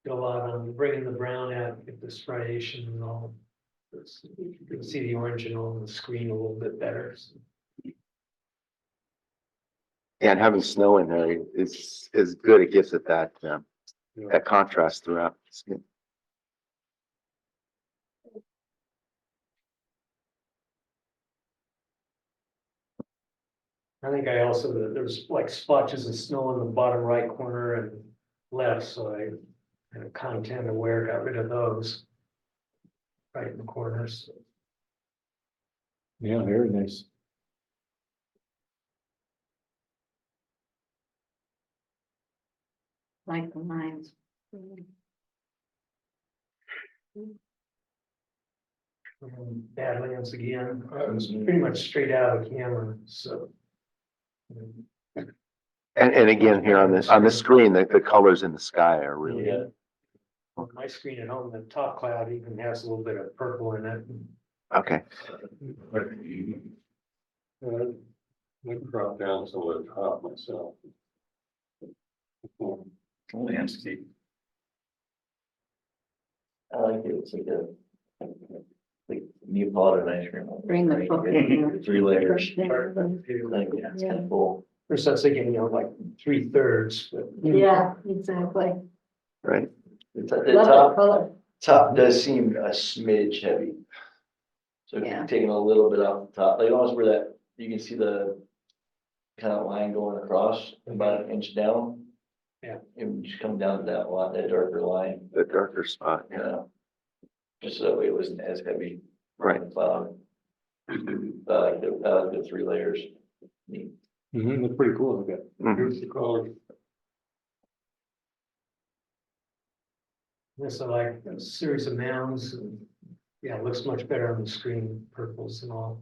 Go out on bringing the brown out, get the striation and all. You can see the orange on the screen a little bit better. And having snow in there is good. It gives it that, that contrast throughout. It's good. I think I also, there's like splotches of snow in the bottom right corner and left, so I kind of content aware, got rid of those. Right in the corners. Yeah, very nice. Like the lines. Badlands again, it was pretty much straight out of camera, so. And again, here on the screen, the colors in the sky are really, Yeah. On my screen at home, the top cloud even has a little bit of purple in it. okay. I drop down to the top myself. Landscape. I like it, it's like Neapolitan ice cream. Bring the book in. 3 layers. Yeah. Like, it's kind of cool. First I was thinking, like 3/3, but. Yeah, exactly. Right. The Love the top, color. top does seem a smidge heavy. So if Yeah. you're taking a little bit off the top, like almost where that, you can see the kind of line going across about an inch down. Yeah. And just come down to that line, that darker line, The darker spot, you yeah. know. Just so that way it wasn't as heavy. Right. on the cloud. I like the 3 layers. Neat. That's pretty cool. Look at. Mhm. Here's the color. This are like a series of mounds, and yeah, it looks much better on the screen, purples and all.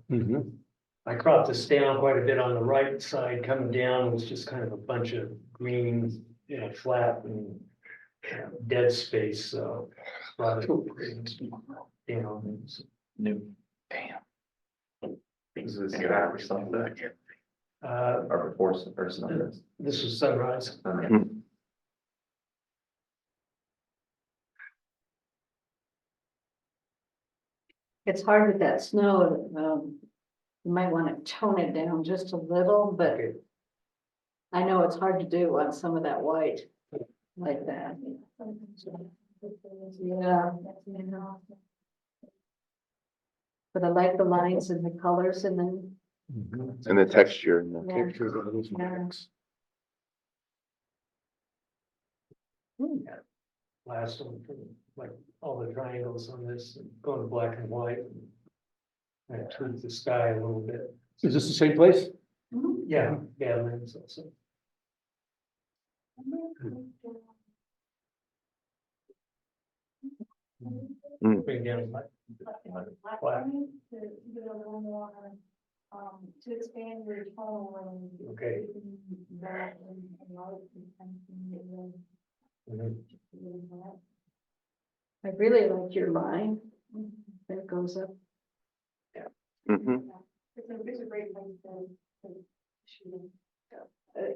I cropped this down quite a bit on the right side, coming down was just kind of a bunch of green, flat and dead space, so. A lot of greens, New. Is this good after sunset or before or sunrise? This was sunrise. It's hard with that snow, you might want to tone it down just a little, but Okay. I know it's hard to do on some of that white like that. Yeah. But I like the lines and the colors and then, And the texture and the. yeah. Yeah. Last one, like all the triangles on this, going to black and white. And I tweaked the sky a little bit. Is this the same place? Yeah, Badlands also. Bring down my. Black. To expand your tone and. Okay. Mhm. I really like your line that goes up. Mhm. It's a great place to shoot.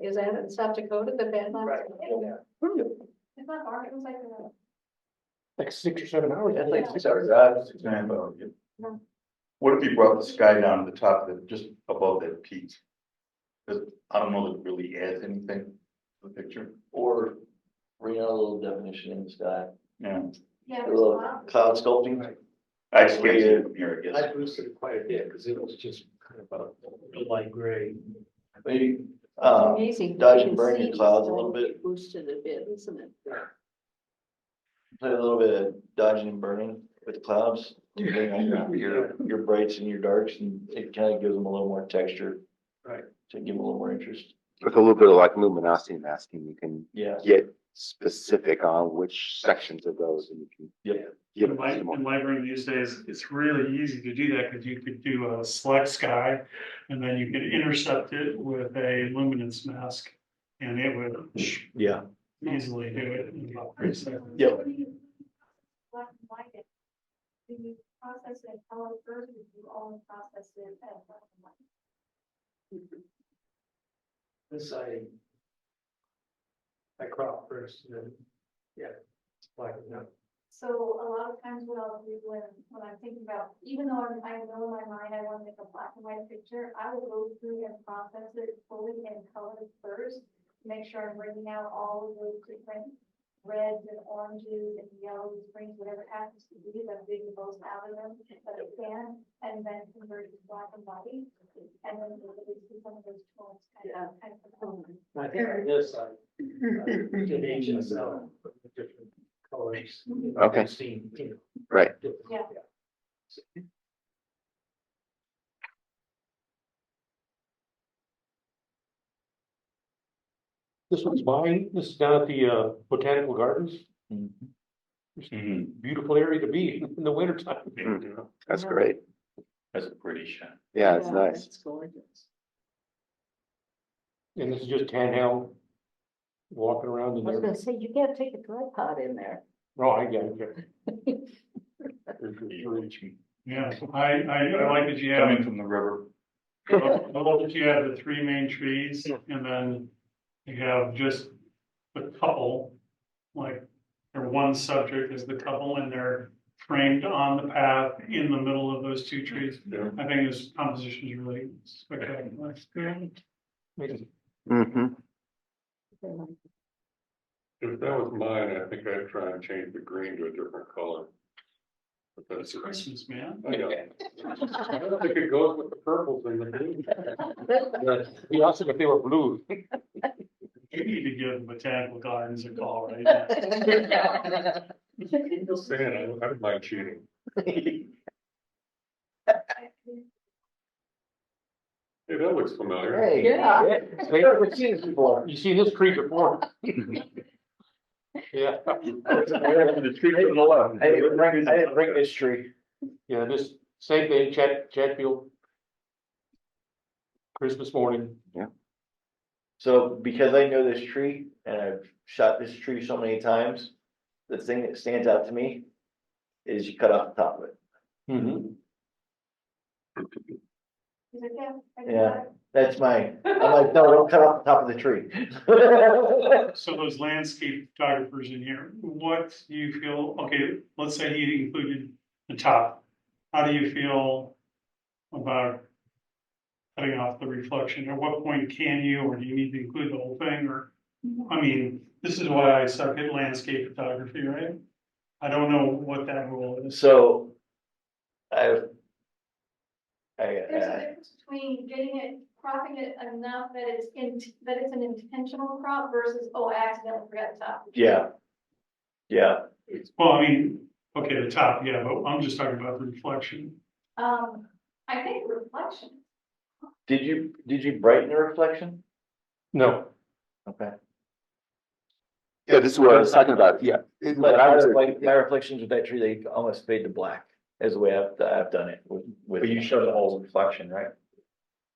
Is that in South Dakota, the Badlands? Right, yeah. It's not far, it was like a. Like 6 or 7 hours. That's like 6 hour drive. What if you brought the sky down to the top of it, just above that peak? 'Cause I don't know that it really adds anything to the picture. Or bring out a little definition in the sky, Yeah, Yeah. a little cloud sculpting. I just can't see it from here, I guess. I boosted it quite a bit because it was just kind of a light gray. Maybe, It's amazing. dodge You and can burn see your the clouds a sky little bit. Boosted a bit, isn't it? play a little bit of dodging and burning with the clouds. Depending on your brights and your darks, and it kind of gives them a little more texture. Right. To give them a little more interest. With a little bit of like luminosity masking, you can Yeah. get specific on which sections of those and you can. Yep. Give In it some more. Lightroom these days, it's really easy to do that because you could do a select sky and then you could intercept it with a luminance mask. And it would Yeah. easily do it in about 3 seconds. Yep. Black and white it. Do you process it color first, or do you only process it as black and white? This I crop first, and then, yeah, it's black and white. So a lot of times what I'll do when I'm thinking about, even though I know in my mind I want to make a black and white picture, I will go through and process it fully in color first. Make sure I'm bringing out all of those different reds and oranges and yellows, greens, whatever it happens to be, that big the most out of them that I can, and then convert it to black and white. And then really see some of those tones kind of. I think on this side, to HSL, different colors. Okay. See, you know, Right. different- Yeah. This one's mine. This is down at the Botanical Gardens. Beautiful area to be in the wintertime. That's great. That's a pretty shot. Yeah, it's nice. It's gorgeous. And this is just handheld, walking around in I was there. gonna say, you can't take a tripod in there. Oh, I get it. Yeah, I like that you have, Coming from the river. I love that you have the three main trees and then you have just the couple, like, or one subject is the couple and they're framed on the path in the middle of those two trees. Yeah. I think this composition is really spectacular. Great. Mm-hmm. If that was mine, I think I'd try and change the green to a different color. But It's that's, Christmas, man. I know. I don't think it goes with the purples and the blue. It'd be awesome if they were blue. You need to give Botanical Gardens a call right now. Just saying, I don't mind cheating. Hey, that looks familiar. Hey. Yeah. We've seen this before. You seen this tree before? Yeah, The tree to the left. I didn't bring this tree. yeah, this same thing, Chatfield. Christmas morning. So because I know this tree and I've shot this tree so many times, the thing that stands out to me is you cut off the top of it. Mm-hmm. He's like, yeah. I can Yeah. do that. That's my, I'm like, no, don't cut off the top of the tree. So those landscape photographers in here, what do you feel, okay, let's say he included the top. How do you feel about cutting off the reflection? At what point can you, or do you need to include the whole thing, or, I mean, this is why I suck at landscape photography, right? I don't know what that rule is. So There's a difference between getting it, cropping it enough that that it's an intentional crop versus, oh, I accidentally forgot to top. yeah. Yeah, Well, I mean, okay, the top, yeah, but I'm just talking about the reflection. I think reflection. did you brighten the reflection? No, Okay. Yeah, this is what I was talking about, yeah. But When I was a- my reflections with that tree, they almost fade to black, as the way I've done it with. But you show the whole reflection, right?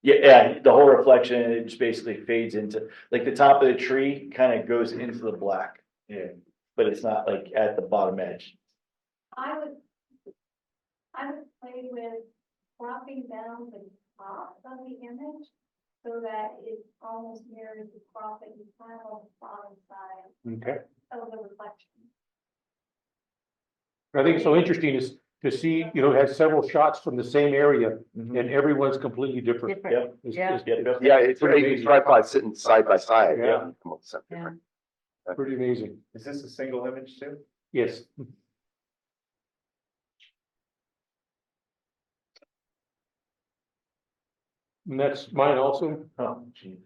Yeah, the whole reflection, it just basically fades into, like the top of the tree kind of goes into the black. Yeah. But it's not like at the bottom edge. I would play with cropping down the top of the image so that it almost mirrors the crop that you have on the bottom side okay. of the reflection. I think it's so interesting is to see, you know, it has several shots from the same area and everyone's completely different. Different. Yep. It's- Yeah. it's Yeah, it's amazing, tripods sitting side by side. Yeah. Come up with something Yeah. different. Pretty amazing. Is this a single image too? Yes. And that's mine also. Oh, gee.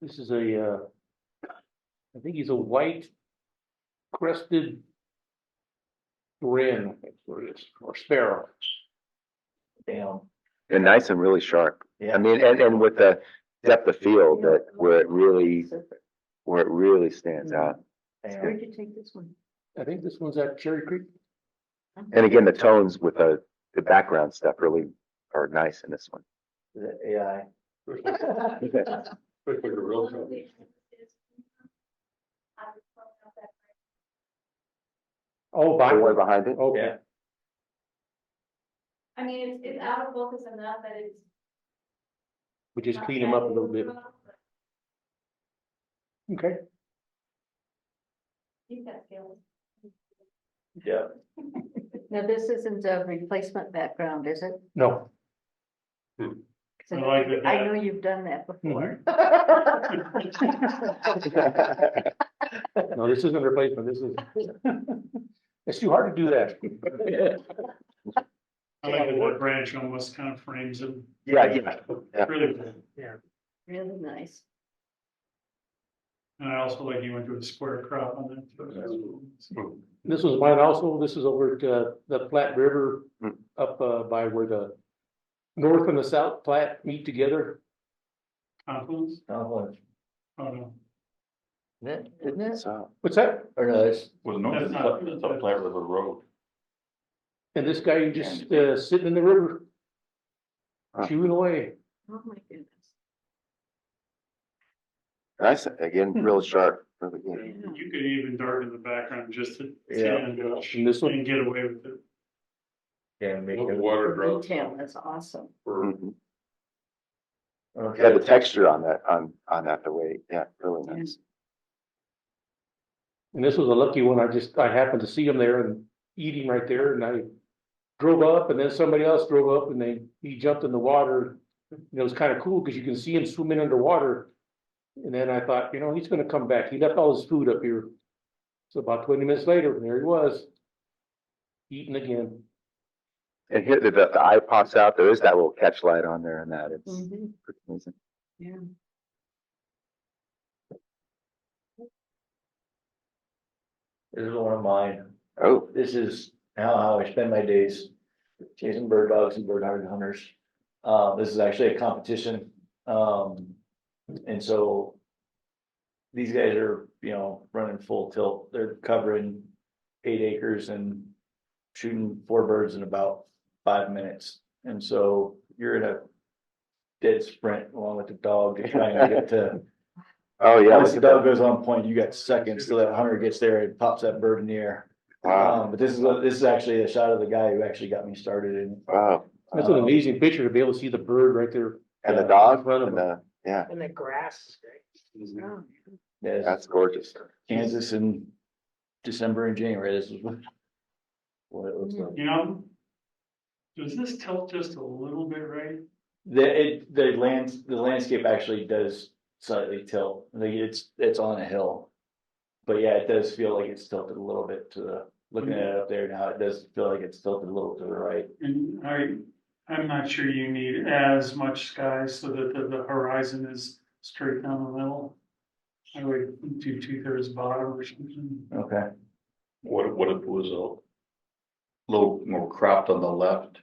This is I think he's a white crested wren, that's what it is, or sparrow. Damn. And nice and really sharp. I Yeah. mean, and with the depth of field that where it really stands out. Damn. Where'd you take this one? I think this one's at Cherry Creek. And again, the tones with the background stuff really are nice in this one. Is it AI? Looks like a real town. Oh, The one by, behind it? okay. I mean, it's out of focus enough that it's. We just not clean them up a that little bit. overall, but Okay. You've got skills. Yeah. Now, this isn't a replacement background, is it? No, 'Cause I like the I back. know you've done that before. no, this isn't a replacement, this is. It's too hard to do that. I like that that branch almost kind of frames it. Yeah, yeah. Really good. Really nice. And I also like you went to a square crop on that. This was mine also, this is over at, the Platte River, up, by where the north and the south Platte meet together. Confluence? Oh, Oh, no. isn't it? So, What's that? Or no, it's, Was no, That's not- it's up Platte River Road. And this guy just, sitting in the river, chewing away. Oh, my goodness. nice, again, real sharp, really good. Yeah. You could even darken the background just to, Yeah. And this one, and get away with it. yeah, make No it. water The drops. detail is awesome. Mhm. Okay. Yeah, the texture on that, on that, the way, yeah, really nice. and this was a lucky one, I happened to see him there and eating right there, and I drove up, and then somebody else drove up, and he jumped in the water. And it was kind of cool, because you can see him swimming underwater. And then I thought, he's gonna come back, he left all his food up here. So about 20 minutes later, there he was, eating again. And here, the eye pops out, there is that little catch light on there and that, it's Mhm. pretty amazing. Yeah. This is one of mine. Oh, This is how I spend my days, chasing bird dogs and bird hunters. This is actually a competition. And so these guys are, running full tilt. They're covering 8 acres and shooting 4 birds in about 5 minutes. And so you're in a dead sprint along with the dog to try and get to. oh, yeah. Once the look at dog that. goes on point, you got seconds till that hunter gets there and pops that bird in the air. Wow, But this is actually a shot of the guy who actually got me started in. wow, That's an amazing picture to be able to see the bird right there. and the Yeah. dog, Front of and the, yeah, And the grass is great. Oh, Yeah, that's gorgeous. Kansas in December and January, this is what it looks like. Does this tilt just a little bit right? The landscape actually does slightly tilt, like it's on a hill. But yeah, it does feel like it's tilted a little bit to the, looking at it up there now, it does feel like it's tilted a little to the right. And I'm not sure you need as much sky so that the horizon is straight down the middle. I would do 2/3 bottom or something. Okay. What if it was a little more cropped on the left,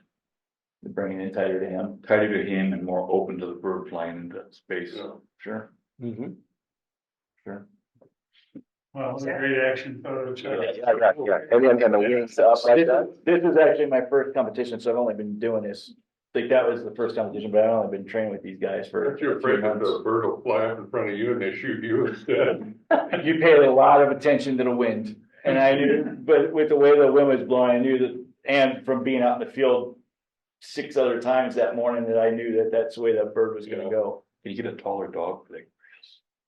Bringing it tighter to him, tighter to him and more open to the bird flying into space? sure, Mhm. sure. Well, it's a great action photo. Chuck. Yeah, and the wings up like that. This is actually my first competition, so I've only been doing this, like that was the first competition, but I've only been training with these guys for. Aren't you a few afraid that months. the bird will fly up in front of you and they shoot you instead? You pay a lot of attention to the wind, and I knew, but with the way the wind was blowing, I knew that, and from being out in the field 6 other times that morning, that I knew that that's the way that bird was gonna go. Can you get a taller dog?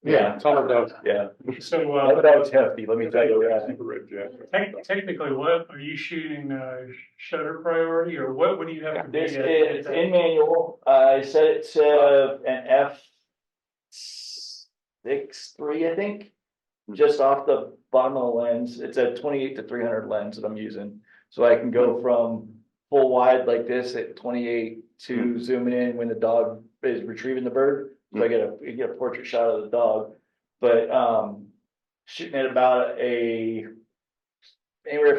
Yeah, Taller dog. yeah, So, that dog's hefty, let me tell you that. Red jacket. technically, what, are you shooting, shutter priority, or what do you have to be This at? is in manual, I set it to an f6.3, I think. Just off the bottom of the lens, it's a 28 to 300 lens that I'm using, so I can go from full wide like this at 28 to zooming in when the dog is retrieving the bird. So I get a portrait shot of the dog, but shooting at about anywhere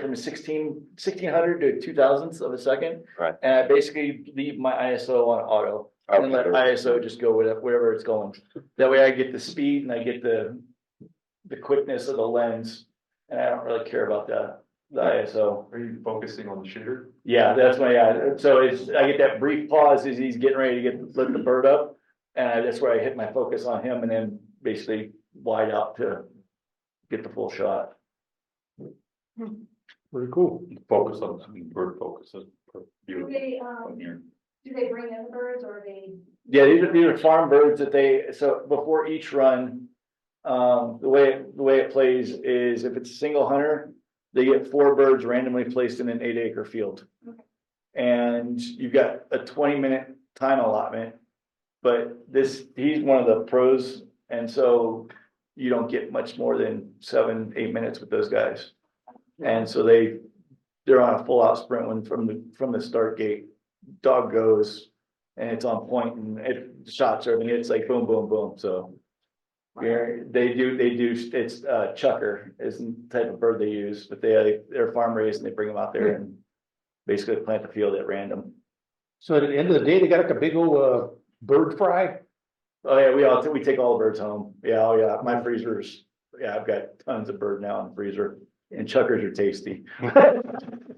from 1600 to 2000ths of a second. Right. And I basically leave my ISO on auto and let ISO just go with it, wherever it's going. That way I get the speed and I get the quickness of the lens, and I don't really care about the ISO. Are you focusing on the shooter? Yeah, that's so I get that brief pause as he's getting ready to let the bird up. And that's where I hit my focus on him, and then basically wide out to get the full shot. Very cool. Focus on bird focuses. Do Beautiful. they, From here. do they bring in the birds or are they? Yeah, these are farm birds that so before each run, the way it plays is if it's a single hunter, they get 4 birds randomly placed in an 8-acre field. And you've got a 20-minute time allotment, but he's one of the pros, and so you don't get much more than 7-8 minutes with those guys. And so they're on a full out sprint when from the start gate, dog goes and it's on point and shots everything. It's like boom, boom, boom. So yeah, they do, it's chucker is the type of bird they use, but they're farm raised and they bring them out there and basically plant the field at random. So at the end of the day, they got like a big old bird fry. Oh yeah, we take all the birds home. Yeah, oh yeah, my freezers, yeah, I've got tons of bird now in the freezer, and chuckers are tasty.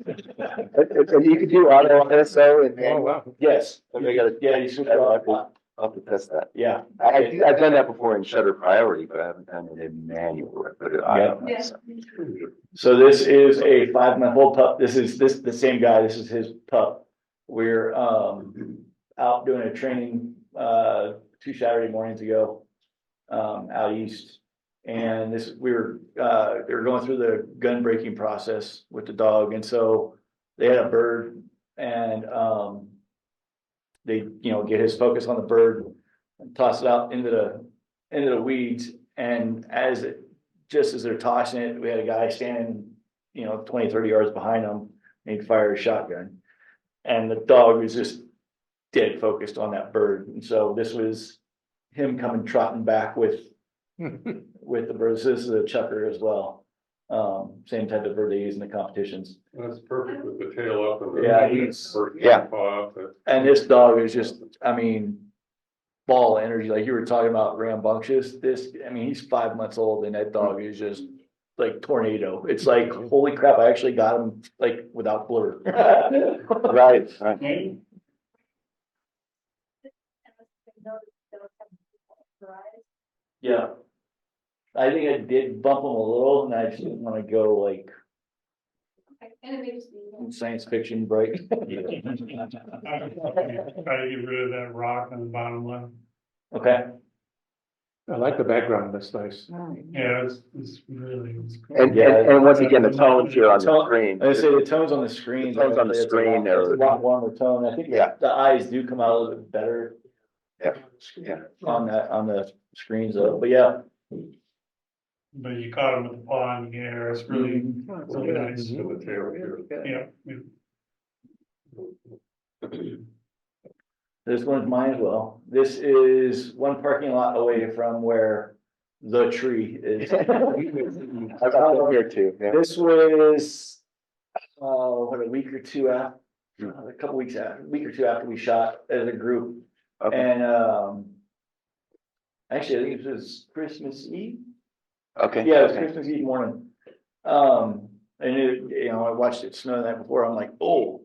And you could do auto on this, so, and, Oh, wow. Yes, yeah, you switch it off. I'll have to test that. Yeah, I've done that before in Shutter Priority, but I haven't done it in manual, but I. Yeah. so this is a 5-month-old pup. This the same guy. This is his pup. We're out doing a training 2 Saturday mornings ago out east. And we were going through the gun breaking process with the dog, and so they had a bird, and they get his focus on the bird, and toss it out into the weeds, and just as they're tossing it, we had a guy standing 20-30 yards behind them, and he fired a shotgun, and the dog was just dead focused on that bird, and so this was him coming trotting back with the birds. This is a chucker as well. Same type of bird they use in the competitions. That's perfect with the tail up and the. Yeah, paw up. and this dog is just, ball of energy, like you were talking about rambunctious. He's 5 months old and that dog is just like tornado. It's like, holy crap, I actually got him like without blur. Right. Yeah. I think I did bump him a little and I just didn't want to go like And it may just be. science fiction break. Try to get rid of that rock on the bottom left. Okay. I like the background. That's nice. Yeah, it's really. And once again, the tones here on the screen. I say the tones on the screen. The tones on the it's screen It's a are- lot warmer tone. I think Yeah. the eyes do come out a little bit better. Yeah. Yeah. On the screens though, but yeah. But you caught him with the paw in the air. It's really, Mm-hmm. really nice. To the tail here. Yeah. This one's mine as well. This is one parking lot away from where the tree is. I've got them here too, yeah. This was, a week or two after, a couple weeks after, a week or two after we shot as a group. Okay. And, actually, I think it was Christmas Eve. Okay. Yeah, it was okay. Christmas Eve morning. And I watched it snow the night before. I'm like, oh,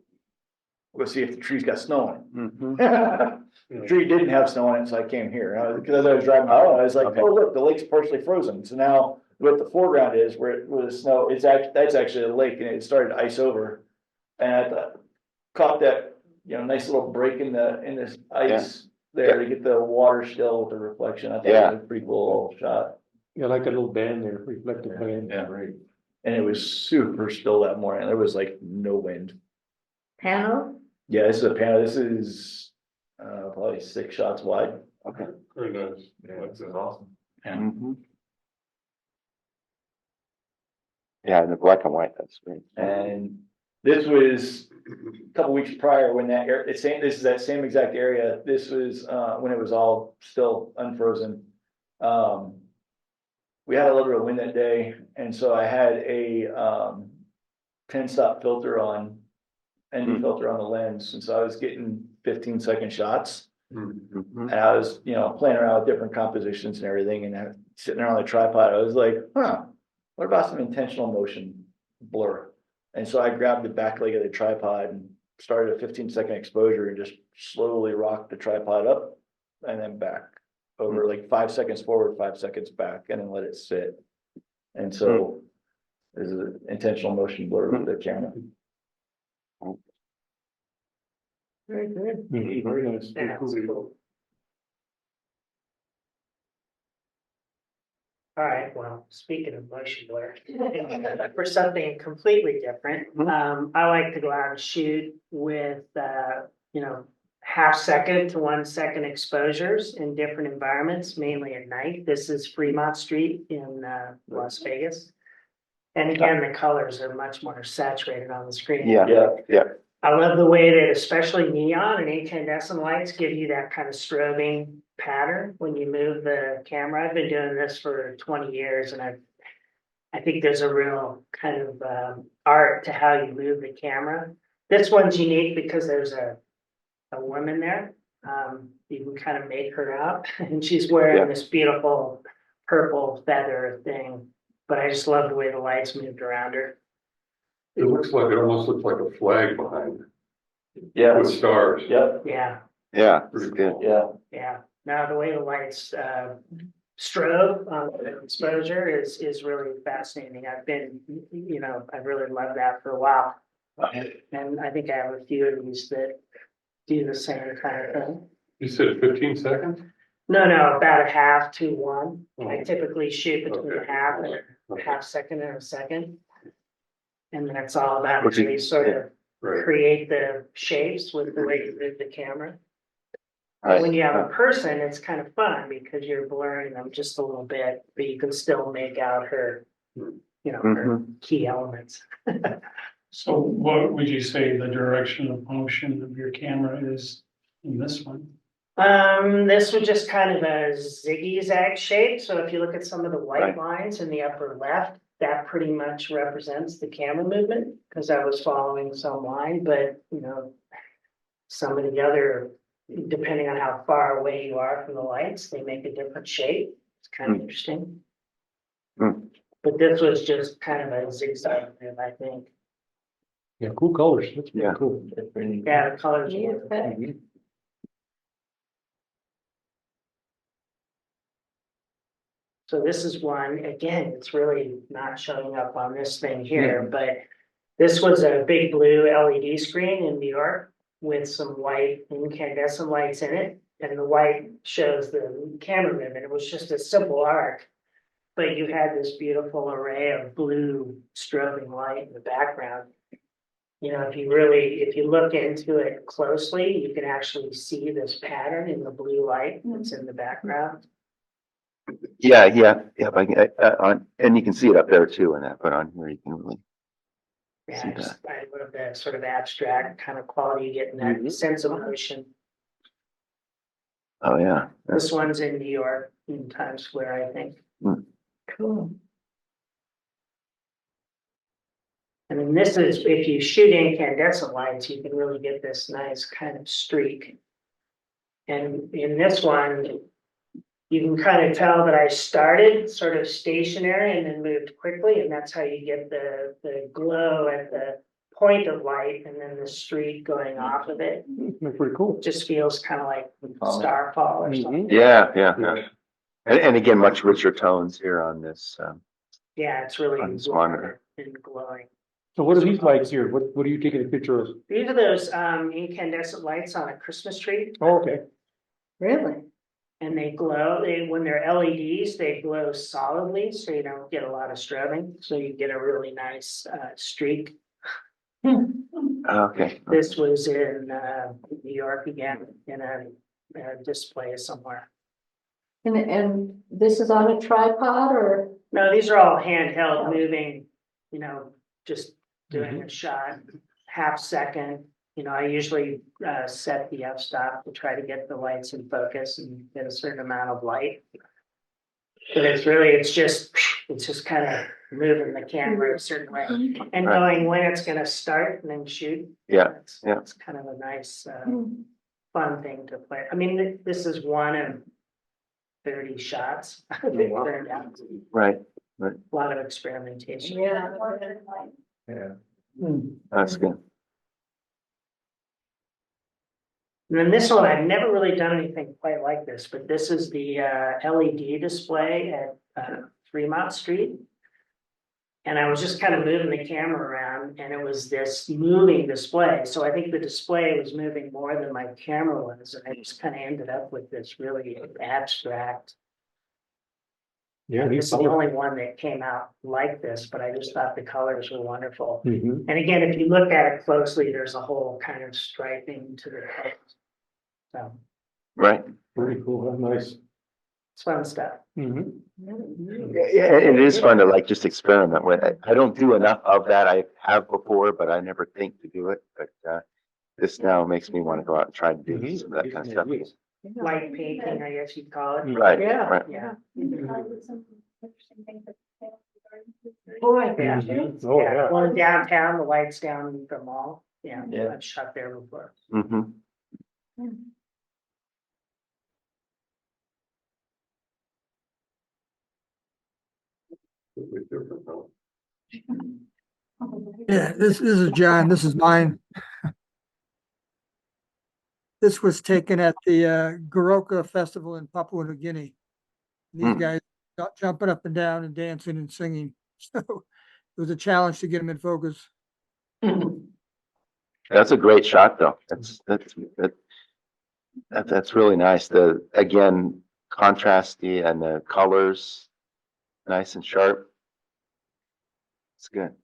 we'll see if the tree's got snow on it. Mhm. The tree didn't have snow on it, so I came here. Because as I was driving out, I was like, Okay. oh, look, the lake's partially frozen. So now what the foreground is where it was snow, that's actually a lake and it started to ice over. And I caught that, nice little break in this ice there to get the water still with the reflection. I thought it was a pretty cool little shot. Yeah, I like that little band there, reflective band. Yeah, right. And it was super still that morning. There was like no wind. Panel? Yeah, this is a panel. This is probably 6 shots wide. Okay. Very nice. That's awesome. Mhm. Yeah, in the black and white, that's great. And this was a couple weeks prior when this is that same exact area. This was when it was all still unfrozen. We had a little bit of wind that day, and so I had a 10-stop filter on, ND filter on the lens, and so I was getting 15-second shots. Mhm. And I was, playing around with different compositions and everything, and I sitting there on the tripod, I was like, what about some intentional motion blur? And so I grabbed the back leg of the tripod and started a 15-second exposure and just slowly rocked the tripod up and then back over like 5 seconds forward, 5 seconds back, and then let it sit. And so there's an intentional motion blur with the camera. Very good. Very nice. Very That's cool. cool. All right, well, speaking of motion blur, for something completely different, I like to go out and shoot with, you know, 1/2 second to 1 second exposures in different environments, mainly at night. This is Fremont Street in, Las Vegas. And again, the colors are much more saturated on the screen. Yeah, I love the way that especially neon and incandescent lights give you that kind of strobing pattern when you move the camera. I've been doing this for 20 years and I think there's a real kind of art to how you move the camera. This one's unique because there's a woman there. You can kind of make her out and she's wearing this beautiful purple feather thing. But I just love the way the lights moved around her. It almost looks like a flag behind yeah, with stars. yeah, Yeah, Yeah, Pretty it's good. cool. yeah. yeah. Now the way the lights strobe on the exposure is really fascinating. I've been, you know, I've really loved that for a while. And I think I have a few of these that do the same kind of thing. You said 15 seconds? No, about 1/2 to 1. I Oh. typically shoot between Okay. a half and a 1/2 second and a second. And then it's all about Which is- really sort of Right. create the shapes with the way you move the camera. Right. When you have a person, it's kind of fun because you're blurring them just a little bit, but you can still make out her, you know, her key elements. So what would you say the direction of motion of your camera is in this one? This was just kind of a zigzag shape. So if you look at some of the white Right. lines in the upper left, that pretty much represents the camera movement because I was following some line, but you know, some of the other, depending on how far away you are from the lights, they make a different shape. It's kind of interesting. But this was just kind of a zigzag move, I think. Yeah, cool colors. That's pretty Yeah. cool. Yeah, the colors. Yeah, were- okay. So this is one, again, it's really not showing up on this thing here, but this was a big blue LED screen in New York with some white incandescent lights in it. And the white shows the camera movement. It was just a simple arc. But you had this beautiful array of blue strobing light in the background. You know, if you look into it closely, you can actually see this pattern in the blue light that's in the background. Yeah, and you can see it up there too in that, but on here you can really. Yeah, See I love that sort of abstract kind of quality you get in that sense of motion. Oh, yeah. This one's in New York, in Times Square, I think. Cool. And then this is, if you shoot incandescent lights, you can really get this nice kind of streak. And in this one, you can kind of tell that I started sort of stationary and then moved quickly, and that's how you get the glow at the point of light and then the streak going off of it. That's pretty cool. Just feels kind of like starfall or something. Yeah. And again, much richer tones here on this. Yeah, it's really On this warm monitor. and glowing. So what are these lights here? What are you taking a picture of? These are those incandescent lights on a Christmas tree, Oh, okay. Really? and they glow. When they're LEDs, they glow solidly, so you don't get a lot of strobing. So you get a really nice streak. Okay. This was in New York again, in a display somewhere. And this is on a tripod or? No, these are all handheld moving, you know, just doing a shot, 1/2 second. You know, I usually set the f-stop to try to get the lights in focus and get a certain amount of light. But it's just kind of moving the camera a certain way and knowing when it's gonna start and then shoot. Yeah, It's kind of a nice, fun thing to play. I mean, this is one of 30 shots. It turned out to be Right. a lot of experimentation. Yeah. Yeah. That's good. And then this one, I've never really done anything quite like this, but this is the LED display at Fremont Street. And I was just kind of moving the camera around and it was this moving display. So I think the display was moving more than my camera was. And I just kind of ended up with this really abstract Yeah. This is the only one that came out like this, but I just thought the colors were wonderful. Mhm. And again, if you look at it closely, there's a whole kind of striping to the colors. So Right. Pretty cool, that's nice. it's fun stuff. Mhm. Yeah, and it is fun to like just experiment with it. I don't do enough of that. I have before, but I never think to do it. But this now makes me want to go out and try to do Mhm. some of that kind of stuff. Light painting, I guess you'd call it. Right, Yeah. right. Yeah. Boy, Yeah. Oh, yeah. Going downtown, the lights down the mall. Yeah, Yeah. I've shot there before. Mm-hmm. Yeah, this is John. This is mine. This was taken at the Goroka Festival in Papua New Guinea. These Hmm. guys got jumping up and down and dancing and singing. So it was a challenge to get them in focus. That's a great shot, though. That's really nice. The, again, contrasty and the colors, nice and sharp. It's good.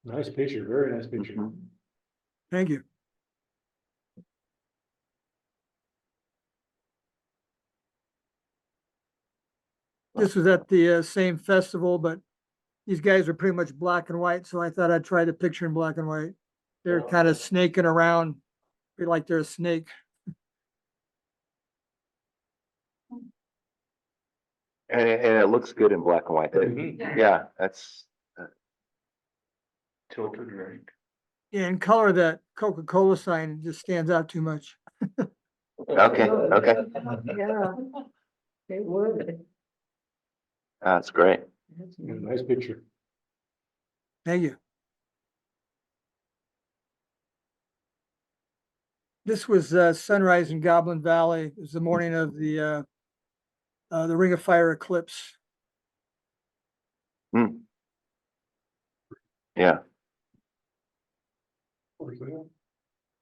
Nice picture, very nice picture. Mhm. Thank you. This was at the same festival, but these guys are pretty much black and white, so I thought I'd try the picture in black and white. They're kind of snaking around, feel like they're a snake. And it looks good in black and white. Mhm. Yeah, that's, Tilted, right? Yeah, in color, that Coca-Cola sign just stands out too much. okay, okay. Yeah, it would. That's great. Yeah, nice picture. Thank you. This was sunrise in Goblin Valley. It was the morning of the Ring of Fire eclipse. Hmm. Yeah,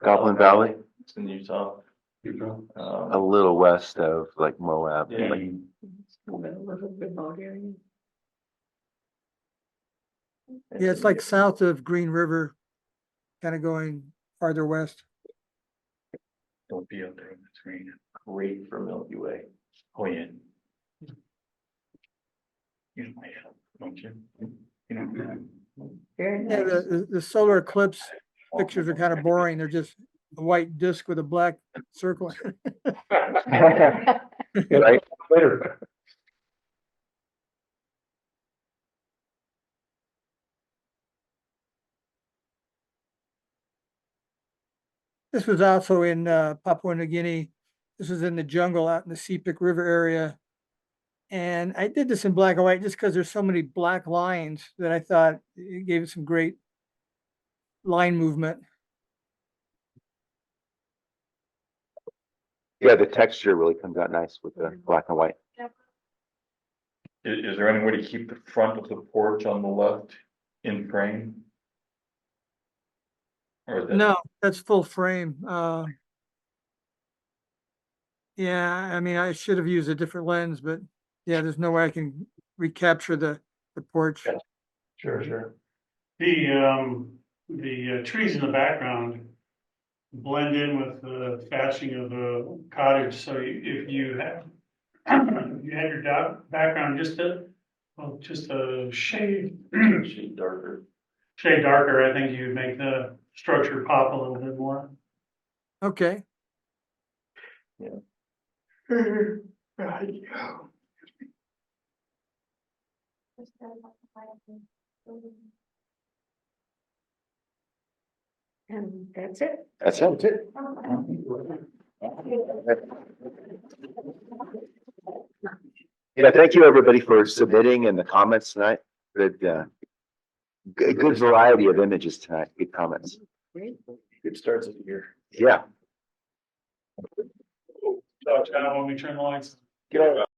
Goblin Valley, It's in Utah. a little west of like Moab. Yeah. like- Yeah, it's like south of Green River, kind of going farther west. Don't be out there on the screen. Great for Milky Way. Oh, yeah. You know, I help, don't you? You know. Very Yeah, nice. the solar eclipse pictures are kind of boring. They're just a white disc with a black circle. Right. Later. This was also in Papua New Guinea. This was in the jungle out in the Sepik River area. And I did this in black and white just because there's so many black lines that I thought it gave it some great line movement. Yeah, the texture really comes out nice with the black and white. Is there any way to keep the front of the porch on the left in frame? Or is that? No, that's full frame. Yeah, I mean, I should have used a different lens, but yeah, there's no way I can recapture the porch. Sure. The trees in the background blend in with the thatching of the cottage, so if you have your background just a shade Shade darker. darker, I think you make the structure pop a little bit more. Okay. And that's it. That's it. Yeah, thank you, everybody, for submitting and the comments tonight. Good, good variety of images tonight. Good comments. Good starts of the year. Yeah. So, when we turn the lights. Get out.